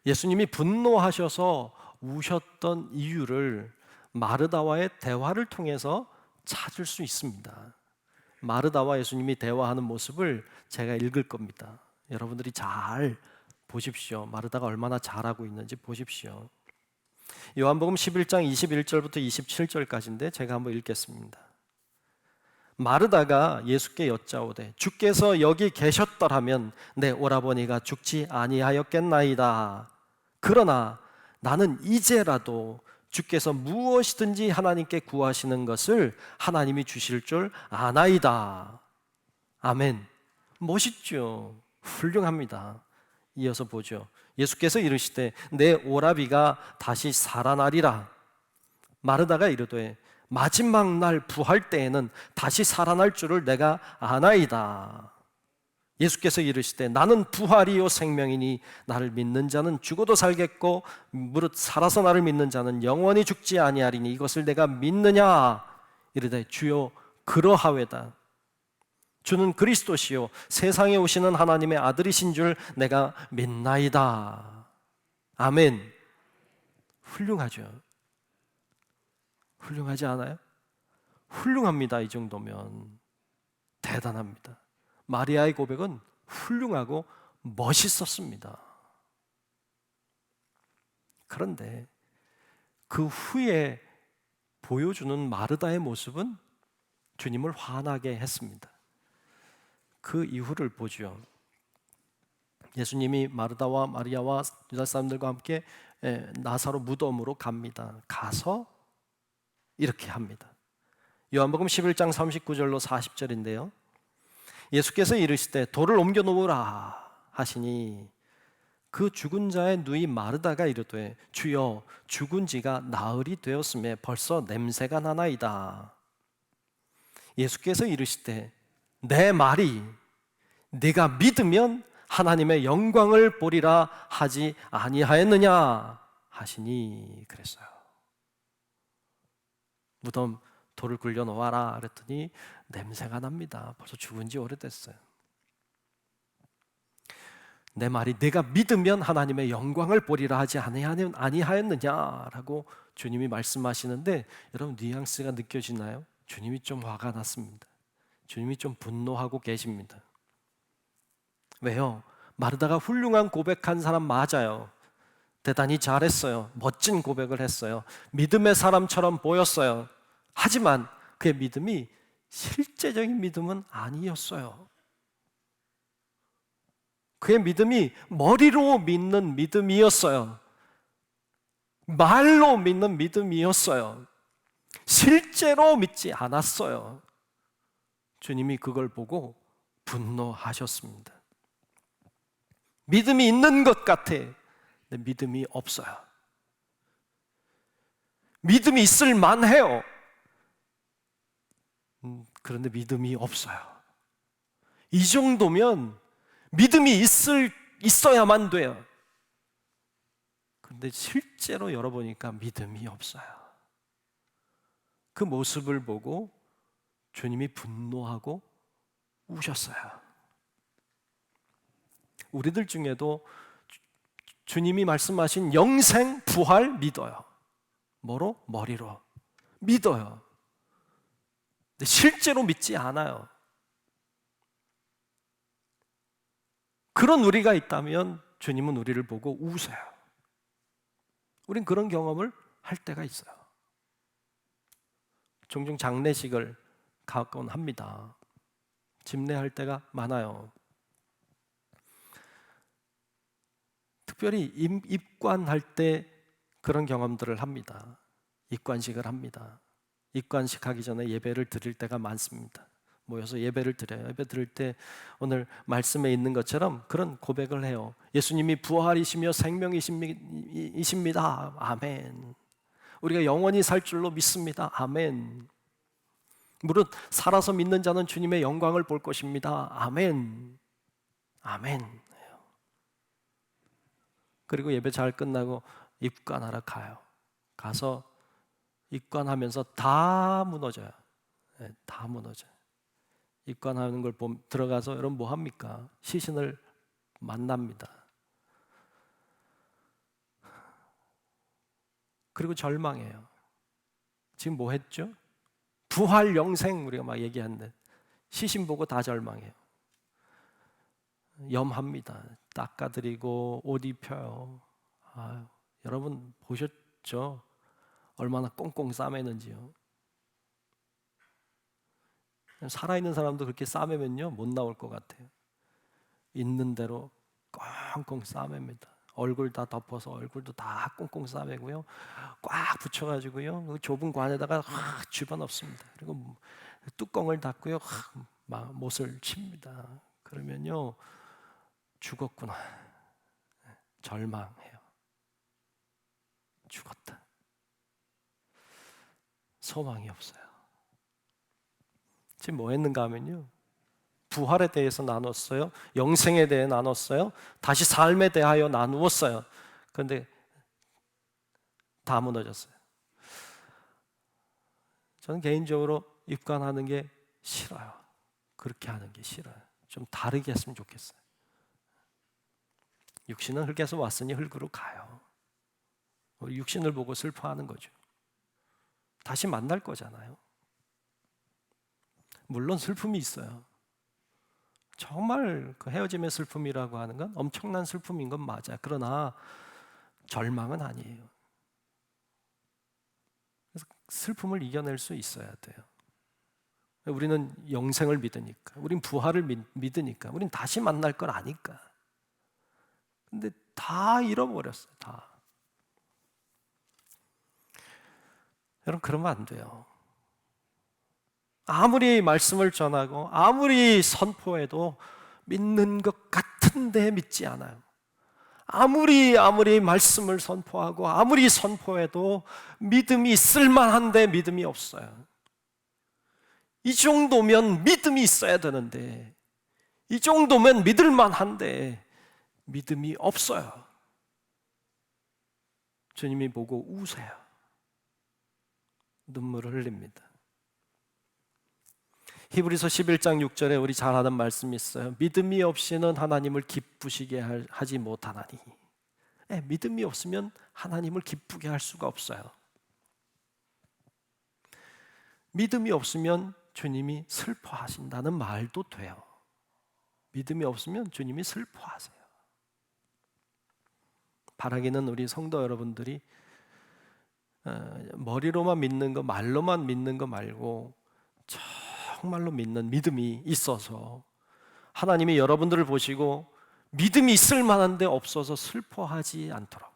예수님이 분노하셔서 우셨던 이유를 마르다와의 대화를 통해서 찾을 수 있습니다. 마르다와 예수님이 대화하는 모습을 제가 읽을 겁니다. 여러분들이 잘 보십시오. 마르다가 얼마나 잘하고 있는지 보십시오. 요한복음 11장 21절부터 27절까지인데 제가 한번 읽겠습니다. 마르다가 예수께 여짜오되 주께서 여기 계셨더라면 내 오라버니가 죽지 아니하였겠나이다. 그러나 나는 이제라도 주께서 무엇이든지 하나님께 구하시는 것을 하나님이 주실 줄 아나이다. 아멘. 멋있죠. 훌륭합니다. 이어서 보죠. 예수께서 이르시되 내 오라비가 다시 살아나리라. 마르다가 이르되 마지막 날 부활 때에는 다시 살아날 줄을 내가 아나이다. 예수께서 이르시되 나는 부활이요 생명이니 나를 믿는 자는 죽어도 살겠고 무릇 살아서 나를 믿는 자는 영원히 죽지 아니하리니 이것을 내가 믿느냐. 이르되 주여 그러하외다. 주는 그리스도시요 세상에 오시는 하나님의 아들이신 줄 내가 믿나이다. 아멘. 훌륭하죠. 훌륭하지 않아요? 훌륭합니다. 이 정도면 대단합니다. 마리아의 고백은 훌륭하고 멋있었습니다. 그런데 그 후에 보여주는 마르다의 모습은 주님을 화나게 했습니다. 그 이후를 보죠. 예수님이 마르다와 마리아와 유다 사람들과 함께 나사로 무덤으로 갑니다. 가서 이렇게 합니다. 요한복음 11장 39절로 40절인데요. 예수께서 이르시되 돌을 옮겨 놓으라 하시니 그 죽은 자의 누이 마르다가 이르되 주여 죽은 지가 나흘이 되었음에 벌써 냄새가 나나이다. 예수께서 이르시되 내 말이 네가 믿으면 하나님의 영광을 보리라 하지 아니하였느냐 하시니 그랬어요. 무덤 돌을 굴려 놓아라 그랬더니 냄새가 납니다. 벌써 죽은 지 오래됐어요. 내 말이 네가 믿으면 하나님의 영광을 보리라 하지 아니하였느냐라고 주님이 말씀하시는데 여러분 뉘앙스가 느껴지나요? 주님이 좀 화가 났습니다. 주님이 좀 분노하고 계십니다. 왜요? 마르다가 훌륭한 고백한 사람 맞아요. 대단히 잘했어요. 멋진 고백을 했어요. 믿음의 사람처럼 보였어요. 하지만 그의 믿음이 실제적인 믿음은 아니었어요. 그의 믿음이 머리로 믿는 믿음이었어요. 말로 믿는 믿음이었어요. 실제로 믿지 않았어요. 주님이 그걸 보고 분노하셨습니다. 믿음이 있는 것 같아. 근데 믿음이 없어요. 믿음이 있을 만해요. 그런데 믿음이 없어요. 이 정도면 믿음이 있어야만 돼요. 그런데 실제로 열어보니까 믿음이 없어요. 그 모습을 보고 주님이 분노하고 우셨어요. 우리들 중에도 주님이 말씀하신 영생, 부활 믿어요. 뭐로? 머리로 믿어요. 근데 실제로 믿지 않아요. 그런 우리가 있다면 주님은 우리를 보고 우세요. 우린 그런 경험을 할 때가 있어요. 종종 장례식을 가곤 합니다. 집례할 때가 많아요. 특별히 입관할 때 그런 경험들을 합니다. 입관식을 합니다. 입관식 하기 전에 예배를 드릴 때가 많습니다. 모여서 예배를 드려요. 예배 드릴 때 오늘 말씀에 있는 것처럼 그런 고백을 해요. 예수님이 부활이시며 생명이십니다. 아멘. 우리가 영원히 살 줄로 믿습니다. 아멘. 무릇 살아서 믿는 자는 주님의 영광을 볼 것입니다. 아멘. 아멘. 그리고 예배 잘 끝나고 입관하러 가요. 가서 입관하면서 다 무너져요. 네, 다 무너져요. 입관하는 걸 들어가서 여러분 뭐 합니까? 시신을 만납니다. 그리고 절망해요. 지금 뭐 했죠? 부활 영생 우리가 막 얘기하는데 시신 보고 다 절망해요. 염합니다. 닦아드리고 옷 입혀요. 아유, 여러분 보셨죠? 얼마나 꽁꽁 싸매는지요. 살아있는 사람도 그렇게 싸매면요 못 나올 것 같아요. 있는 대로 꽁꽁 싸맵니다. 얼굴 다 덮어서 얼굴도 다 꽁꽁 싸매고요. 꽉 붙여가지고요. 그 좁은 관에다가 확 집어넣습니다. 그리고 뚜껑을 닫고요. 막 못을 칩니다. 그러면요 죽었구나. 절망해요. 죽었다. 소망이 없어요. 지금 뭐 했는가 하면요. 부활에 대해서 나눴어요. 영생에 대해 나눴어요. 다시 삶에 대하여 나누었어요. 그런데 다 무너졌어요. 저는 개인적으로 입관하는 게 싫어요. 그렇게 하는 게 싫어요. 좀 다르게 했으면 좋겠어요. 육신은 흙에서 왔으니 흙으로 가요. 우리 육신을 보고 슬퍼하는 거죠. 다시 만날 거잖아요. 물론 슬픔이 있어요. 정말 그 헤어짐의 슬픔이라고 하는 건 엄청난 슬픔인 건 맞아요. 그러나 절망은 아니에요. 그래서 슬픔을 이겨낼 수 있어야 돼요. 우리는 영생을 믿으니까, 우린 부활을 믿으니까, 우린 다시 만날 걸 아니까. 근데 다 잃어버렸어요. 다. 여러분 그러면 안 돼요. 아무리 말씀을 전하고 아무리 선포해도 믿는 것 같은데 믿지 않아요. 아무리 말씀을 선포하고 아무리 선포해도 믿음이 있을 만한데 믿음이 없어요. 이 정도면 믿음이 있어야 되는데, 이 정도면 믿을 만한데 믿음이 없어요. 주님이 보고 우세요. 눈물을 흘립니다. 히브리서 11장 6절에 우리 잘 아는 말씀이 있어요. 믿음이 없이는 하나님을 기쁘시게 하지 못하나니. 믿음이 없으면 하나님을 기쁘게 할 수가 없어요. 믿음이 없으면 주님이 슬퍼하신다는 말도 돼요. 믿음이 없으면 주님이 슬퍼하세요. 바라기는 우리 성도 여러분들이 머리로만 믿는 거, 말로만 믿는 거 말고 정말로 믿는 믿음이 있어서 하나님이 여러분들을 보시고 믿음이 있을 만한데 없어서 슬퍼하지 않도록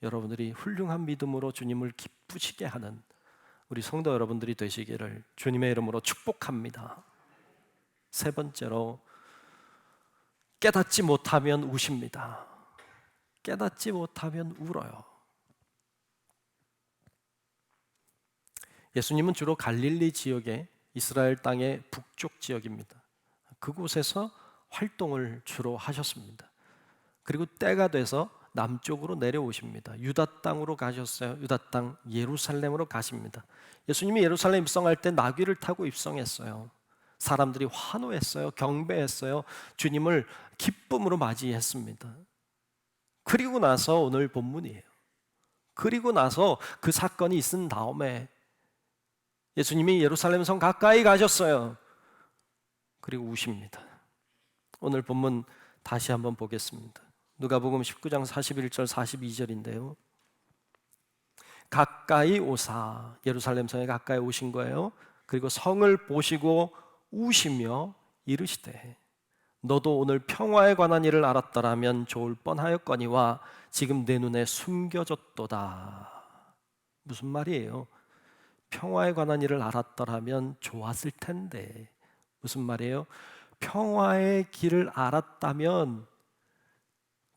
여러분들이 훌륭한 믿음으로 주님을 기쁘시게 하는 우리 성도 여러분들이 되시기를 주님의 이름으로 축복합니다. 세 번째로, 깨닫지 못하면 우십니다. 깨닫지 못하면 울어요. 예수님은 주로 갈릴리 지역의 이스라엘 땅의 북쪽 지역입니다. 그곳에서 활동을 주로 하셨습니다. 그리고 때가 돼서 남쪽으로 내려오십니다. 유다 땅으로 가셨어요. 유다 땅 예루살렘으로 가십니다. 예수님이 예루살렘 입성할 때 나귀를 타고 입성했어요. 사람들이 환호했어요. 경배했어요. 주님을 기쁨으로 맞이했습니다. 그리고 나서 오늘 본문이에요. 그리고 나서 그 사건이 있은 다음에 예수님이 예루살렘 성 가까이 가셨어요. 그리고 우십니다. 오늘 본문 다시 한번 보겠습니다. 누가복음 19장 41절 42절인데요. 가까이 오사, 예루살렘 성에 가까이 오신 거예요. 그리고 성을 보시고 우시며 이르시되 너도 오늘 평화에 관한 일을 알았더라면 좋을 뻔하였거니와 지금 내 눈에 숨겨졌도다. 무슨 말이에요? 평화에 관한 일을 알았더라면 좋았을 텐데. 무슨 말이에요? 평화의 길을 알았다면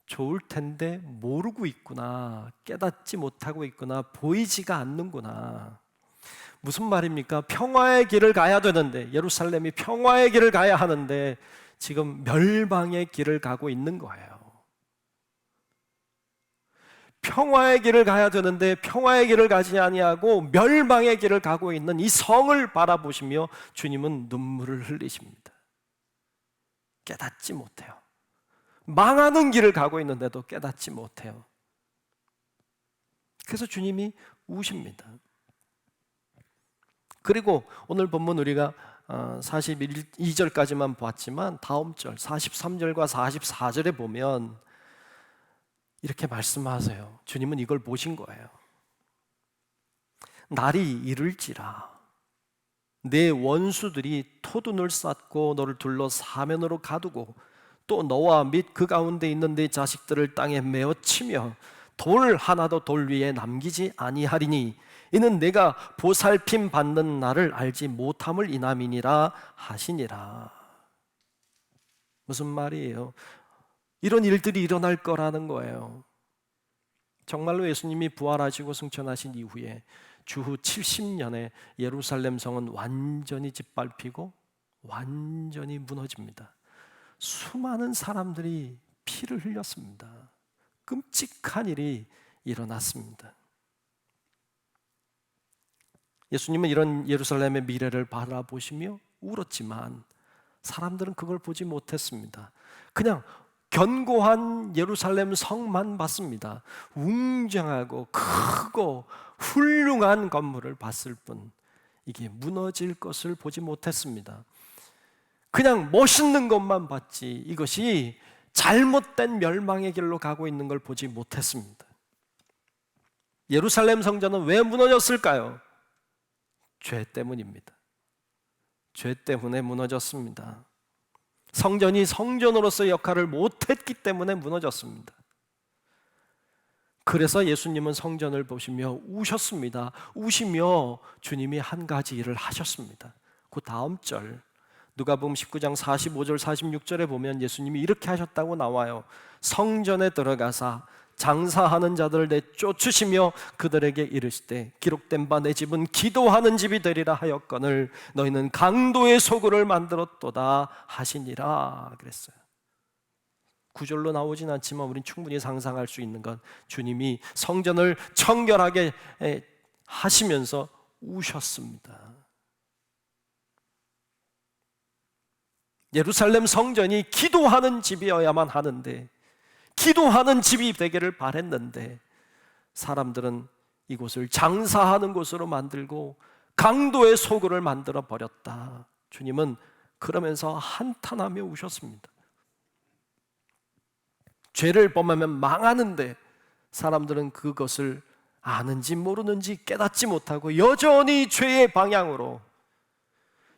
좋을 텐데 모르고 있구나, 깨닫지 못하고 있구나, 보이지가 않는구나. 무슨 말입니까? 평화의 길을 가야 되는데, 예루살렘이 평화의 길을 가야 하는데 지금 멸망의 길을 가고 있는 거예요. 평화의 길을 가야 되는데 평화의 길을 가지 아니하고 멸망의 길을 가고 있는 이 성을 바라보시며 주님은 눈물을 흘리십니다. 깨닫지 못해요. 망하는 길을 가고 있는데도 깨닫지 못해요. 그래서 주님이 우십니다. 그리고 오늘 본문 우리가 42절까지만 봤지만 다음 절 43절과 44절에 보면 이렇게 말씀하세요. 주님은 이걸 보신 거예요. 날이 이를지라 내 원수들이 토둔을 쌓고 너를 둘러 사면으로 가두고 또 너와 및 그 가운데 있는 네 자식들을 땅에 메어 치며 돌 하나도 돌 위에 남기지 아니하리니 이는 내가 보살핌 받는 날을 알지 못함을 인함이니라 하시니라. 무슨 말이에요? 이런 일들이 일어날 거라는 거예요. 정말로 예수님이 부활하시고 승천하신 이후에 주후 70년에 예루살렘 성은 완전히 짓밟히고 완전히 무너집니다. 수많은 사람들이 피를 흘렸습니다. 끔찍한 일이 일어났습니다. 예수님은 이런 예루살렘의 미래를 바라보시며 울었지만 사람들은 그걸 보지 못했습니다. 그냥 견고한 예루살렘 성만 봤습니다. 웅장하고 크고 훌륭한 건물을 봤을 뿐 이게 무너질 것을 보지 못했습니다. 그냥 멋있는 것만 봤지 이것이 잘못된 멸망의 길로 가고 있는 걸 보지 못했습니다. 예루살렘 성전은 왜 무너졌을까요? 죄 때문입니다. 죄 때문에 무너졌습니다. 성전이 성전으로서의 역할을 못했기 때문에 무너졌습니다. 그래서 예수님은 성전을 보시며 우셨습니다. 우시며 주님이 한 가지 일을 하셨습니다. 그 다음 절 누가복음 19장 45절 46절에 보면 예수님이 이렇게 하셨다고 나와요. 성전에 들어가사 장사하는 자들을 내쫓으시며 그들에게 이르시되 기록된 바 내 집은 기도하는 집이 되리라 하였거늘 너희는 강도의 소굴을 만들었도다 하시니라 그랬어요. 구절로 나오진 않지만 우리는 충분히 상상할 수 있는 건 주님이 성전을 청결하게 하시면서 우셨습니다. 예루살렘 성전이 기도하는 집이어야만 하는데 기도하는 집이 되기를 바랬는데 사람들은 이곳을 장사하는 곳으로 만들고 강도의 소굴을 만들어 버렸다. 주님은 그러면서 한탄하며 우셨습니다. 죄를 범하면 망하는데 사람들은 그것을 아는지 모르는지 깨닫지 못하고 여전히 죄의 방향으로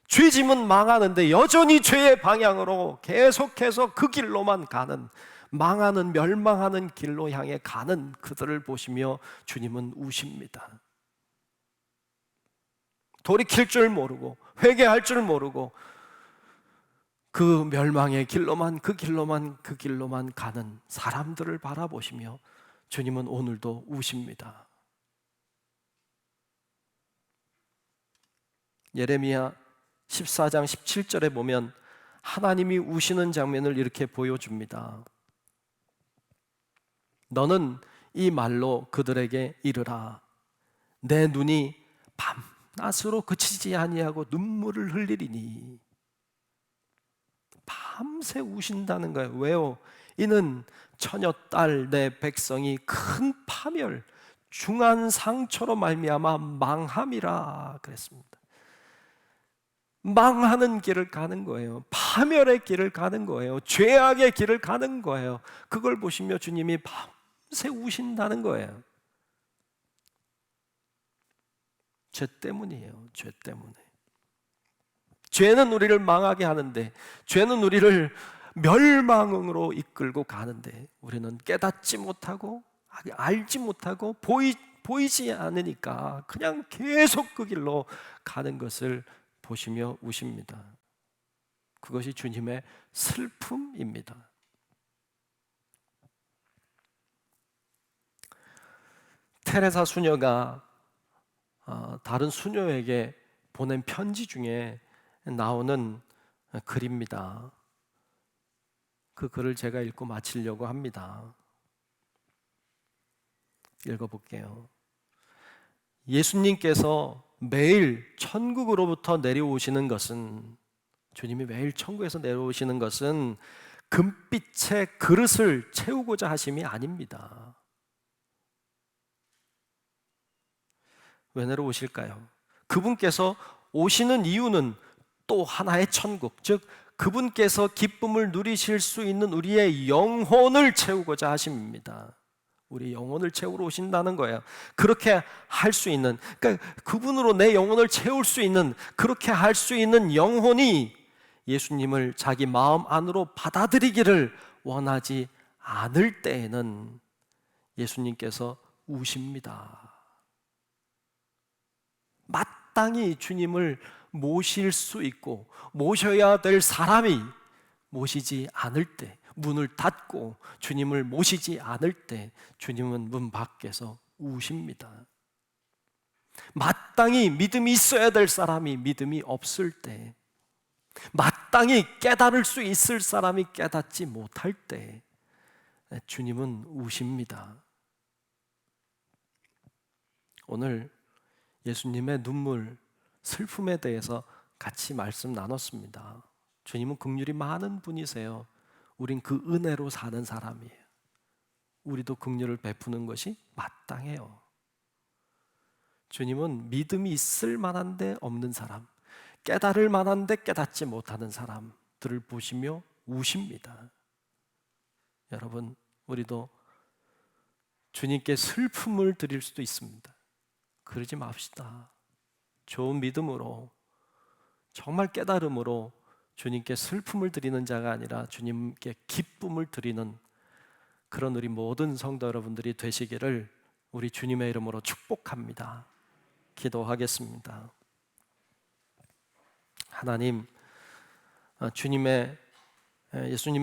죄짐은 망하는데 여전히 죄의 방향으로 계속해서 그 길로만 가는 망하는 멸망하는 길로 향해 가는 그들을 보시며 주님은 우십니다. 돌이킬 줄 모르고 회개할 줄 모르고 그 멸망의 길로만 그 길로만 가는 사람들을 바라보시며 주님은 오늘도 우십니다. 예레미야 14장 17절에 보면 하나님이 우시는 장면을 이렇게 보여줍니다. 너는 이 말로 그들에게 이르라. 내 눈이 밤낮으로 그치지 아니하고 눈물을 흘리리니. 밤새 우신다는 거예요. 왜요? 이는 처녀 딸 내 백성이 큰 파멸 중한 상처로 말미암아 망함이라 그랬습니다. 망하는 길을 가는 거예요. 파멸의 길을 가는 거예요. 죄악의 길을 가는 거예요. 그걸 보시며 주님이 밤새 우신다는 거예요. 죄 때문이에요. 죄 때문에. 죄는 우리를 망하게 하는데, 죄는 우리를 멸망으로 이끌고 가는데, 우리는 깨닫지 못하고 알지 못하고 보이지 않으니까 그냥 계속 그 길로 가는 것을 보시며 우십니다. 그것이 주님의 슬픔입니다. 테레사 수녀가 다른 수녀에게 보낸 편지 중에 나오는 글입니다. 그 글을 제가 읽고 마치려고 합니다. 읽어볼게요. 예수님께서 매일 천국으로부터 내려오시는 것은, 주님이 매일 천국에서 내려오시는 것은 금빛의 그릇을 채우고자 하심이 아닙니다. 왜 내려오실까요? 그분께서 오시는 이유는 또 하나의 천국, 즉 그분께서 기쁨을 누리실 수 있는 우리의 영혼을 채우고자 하십니다. 우리 영혼을 채우러 오신다는 거예요. 그렇게 할 수 있는, 그러니까 그분으로 내 영혼을 채울 수 있는, 그렇게 할 수 있는 영혼이 예수님을 자기 마음 안으로 받아들이기를 원하지 않을 때에는 예수님께서 우십니다. 마땅히 주님을 모실 수 있고 모셔야 될 사람이 모시지 않을 때, 문을 닫고 주님을 모시지 않을 때 주님은 문 밖에서 우십니다. 마땅히 믿음이 있어야 될 사람이 믿음이 없을 때, 마땅히 깨달을 수 있을 사람이 깨닫지 못할 때 주님은 우십니다. 오늘 예수님의 눈물, 슬픔에 대해서 같이 말씀 나눴습니다. 주님은 긍휼이 많은 분이세요. 우린 그 은혜로 사는 사람이에요. 우리도 긍휼을 베푸는 것이 마땅해요. 주님은 믿음이 있을 만한데 없는 사람, 깨달을 만한데 깨닫지 못하는 사람들을 보시며 우십니다. 여러분, 우리도 주님께 슬픔을 드릴 수도 있습니다. 그러지 맙시다. 좋은 믿음으로, 정말 깨달음으로 주님께 슬픔을 드리는 자가 아니라 주님께 기쁨을 드리는 그런 우리 모든 성도 여러분들이 되시기를 우리 주님의 이름으로 축복합니다. 기도하겠습니다. 하나님, 예수님의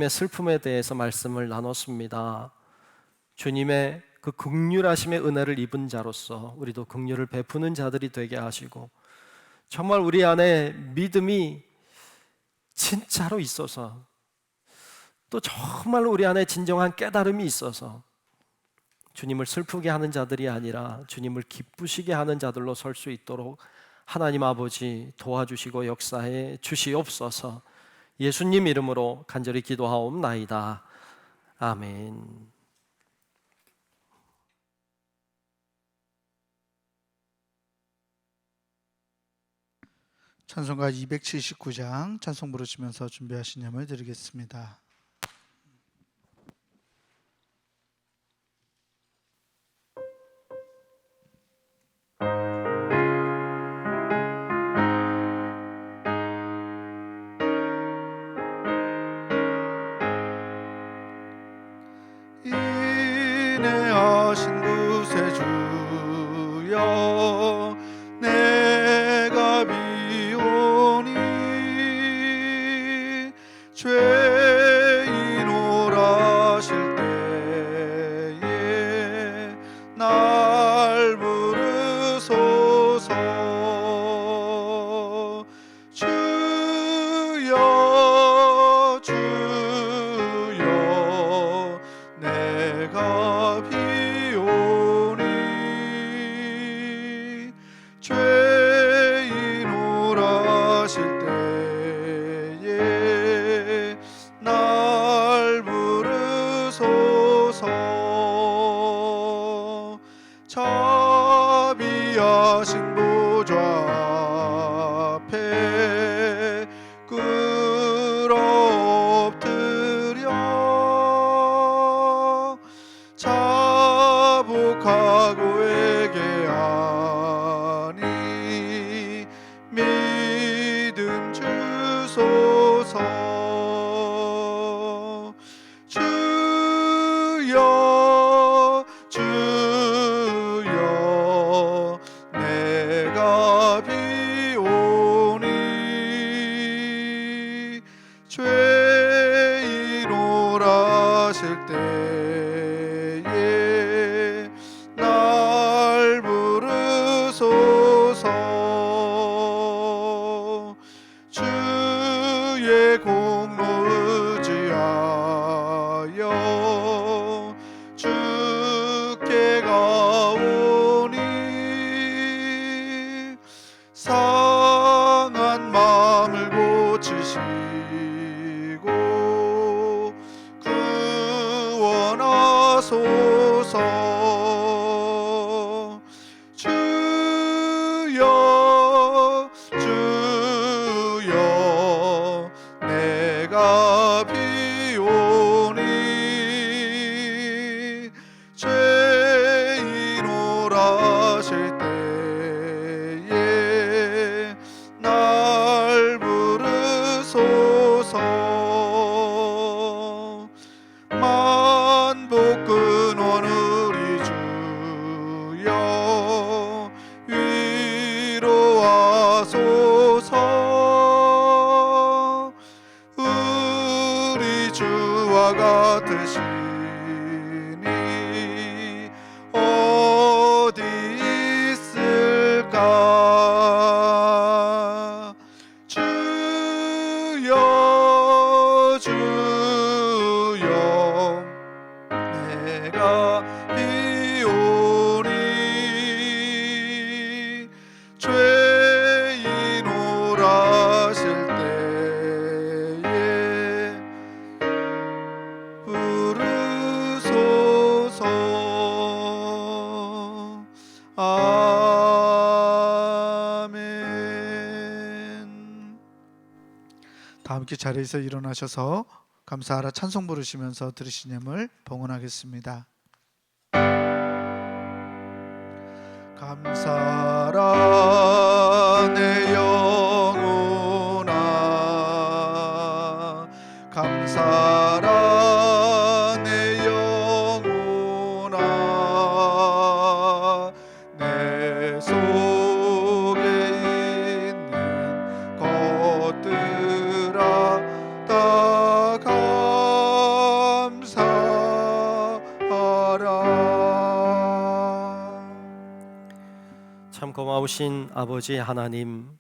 슬픔에 대해서 말씀을 나눴습니다. 주님의 그 긍휼하심의 은혜를 입은 자로서 우리도 긍휼을 베푸는 자들이 되게 하시고, 정말 우리 안에 믿음이 진짜로 있어서, 또 정말 우리 안에 진정한 깨달음이 있어서 주님을 슬프게 하는 자들이 아니라 주님을 기쁘시게 하는 자들로 설 수 있도록 하나님 아버지 도와주시고 역사해 주시옵소서. 예수님 이름으로 간절히 기도하옵나이다. 아멘. 찬송가 279장 찬송 부르시면서 준비하신 예물 드리겠습니다. 인내하신 구세주여, 내가 비오니 죄인 오라실 때에 날 부르소서. 주여 주여, 내가 비오니 죄인 오라실 때에 날 부르소서. 자비하신 보좌 앞에 꿇어 자복하고 회개하니 아멘. 다 함께 자리에서 일어나셔서 감사하라 찬송 부르시면서 들으신 예물 봉헌하겠습니다. 감사하라 내 영혼아, 감사하라 내 영혼아, 내 속에 있는 것들아 다 감사하라. 참 고마우신 아버지 하나님,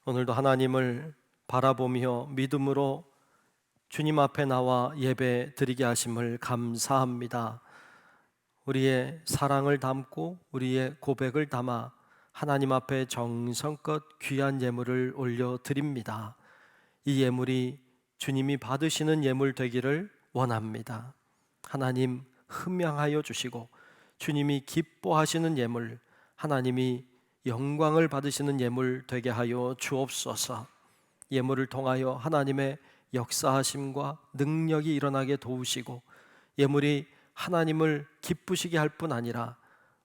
오늘도 하나님을 바라보며 믿음으로 주님 앞에 나와 예배 드리게 하심을 감사합니다. 우리의 사랑을 담고 우리의 고백을 담아 하나님 앞에 정성껏 귀한 예물을 올려드립니다. 이 예물이 주님이 받으시는 예물 되기를 원합니다. 하나님 흠양하여 주시고 주님이 기뻐하시는 예물, 하나님이 영광을 받으시는 예물 되게 하여 주옵소서. 예물을 통하여 하나님의 역사하심과 능력이 일어나게 도우시고 예물이 하나님을 기쁘시게 할 뿐 아니라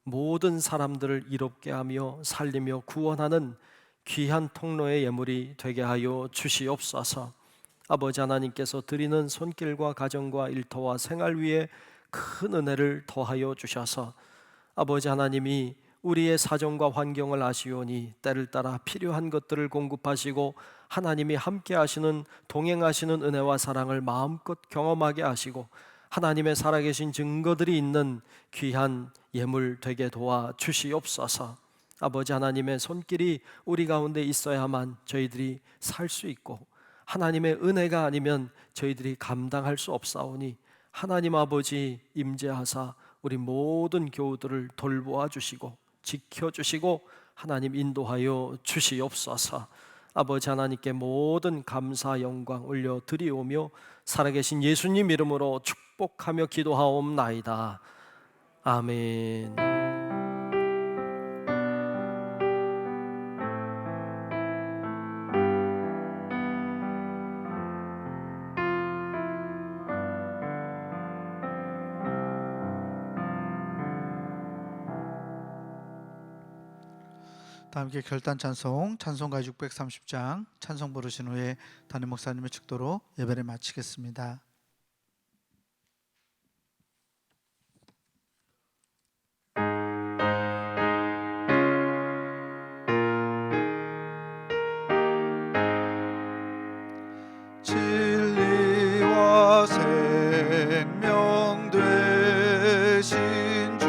모든 사람들을 이롭게 하며 살리며 구원하는 귀한 통로의 예물이 되게 하여 주시옵소서. 아버지 하나님께서 드리는 손길과 가정과 일터와 생활 위에 큰 은혜를 더하여 주셔서 아버지 하나님이 우리의 사정과 환경을 아시오니 때를 따라 필요한 것들을 공급하시고 하나님이 함께 하시는 동행하시는 은혜와 사랑을 마음껏 경험하게 하시고 하나님의 살아계신 증거들이 있는 귀한 예물 되게 도와 주시옵소서. 아버지 하나님의 손길이 우리 가운데 있어야만 저희들이 살 수 있고 하나님의 은혜가 아니면 저희들이 감당할 수 없사오니 하나님 아버지 임재하사 우리 모든 교우들을 돌보아 주시고 지켜주시고 하나님 인도하여 주시옵소서. 아버지 하나님께 모든 감사 영광 올려드리오며 살아계신 예수님 이름으로 축복하며 기도하옵나이다. 아멘. 다 함께 결단 찬송, 찬송가 630장 찬송 부르신 후에 담임 목사님의 축도로 예배를 마치겠습니다. 진리와 생명 되신 주,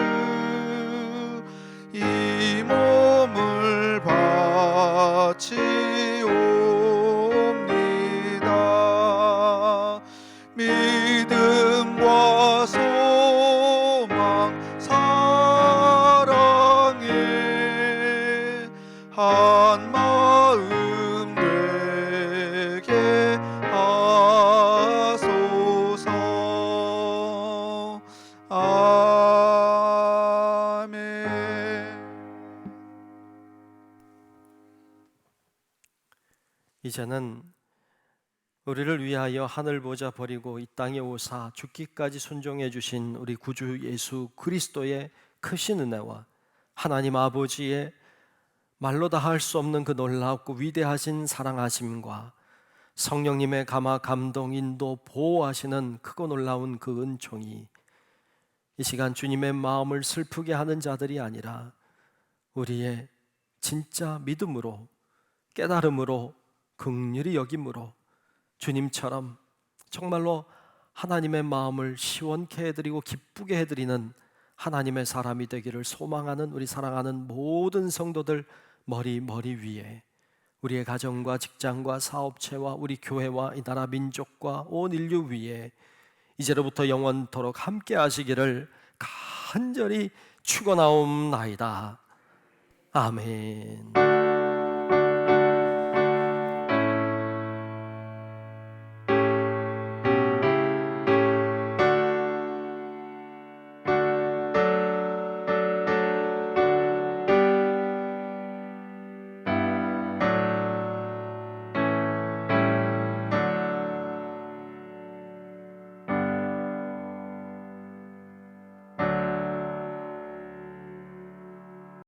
이 몸을 바치옵니다. 믿음과 소망 사랑에 한 마음 되게 하소서. 아멘. 이제는 우리를 위하여 하늘 보좌 버리고 이 땅에 오사 죽기까지 순종해 주신 우리 구주 예수 그리스도의 크신 은혜와 하나님 아버지의 말로 다 할 수 없는 그 놀랍고 위대하신 사랑하심과 성령님의 감화 감동 인도 보호하시는 크고 놀라운 그 은총이 이 시간 주님의 마음을 슬프게 하는 자들이 아니라 우리의 진짜 믿음으로 깨달음으로 긍휼히 여김으로 주님처럼 정말로 하나님의 마음을 시원케 해드리고 기쁘게 해드리는 하나님의 사람이 되기를 소망하는 우리 사랑하는 모든 성도들 머리 위에 우리의 가정과 직장과 사업체와 우리 교회와 이 나라 민족과 온 인류 위에 이제로부터 영원토록 함께 하시기를 간절히 축원하옵나이다. 아멘.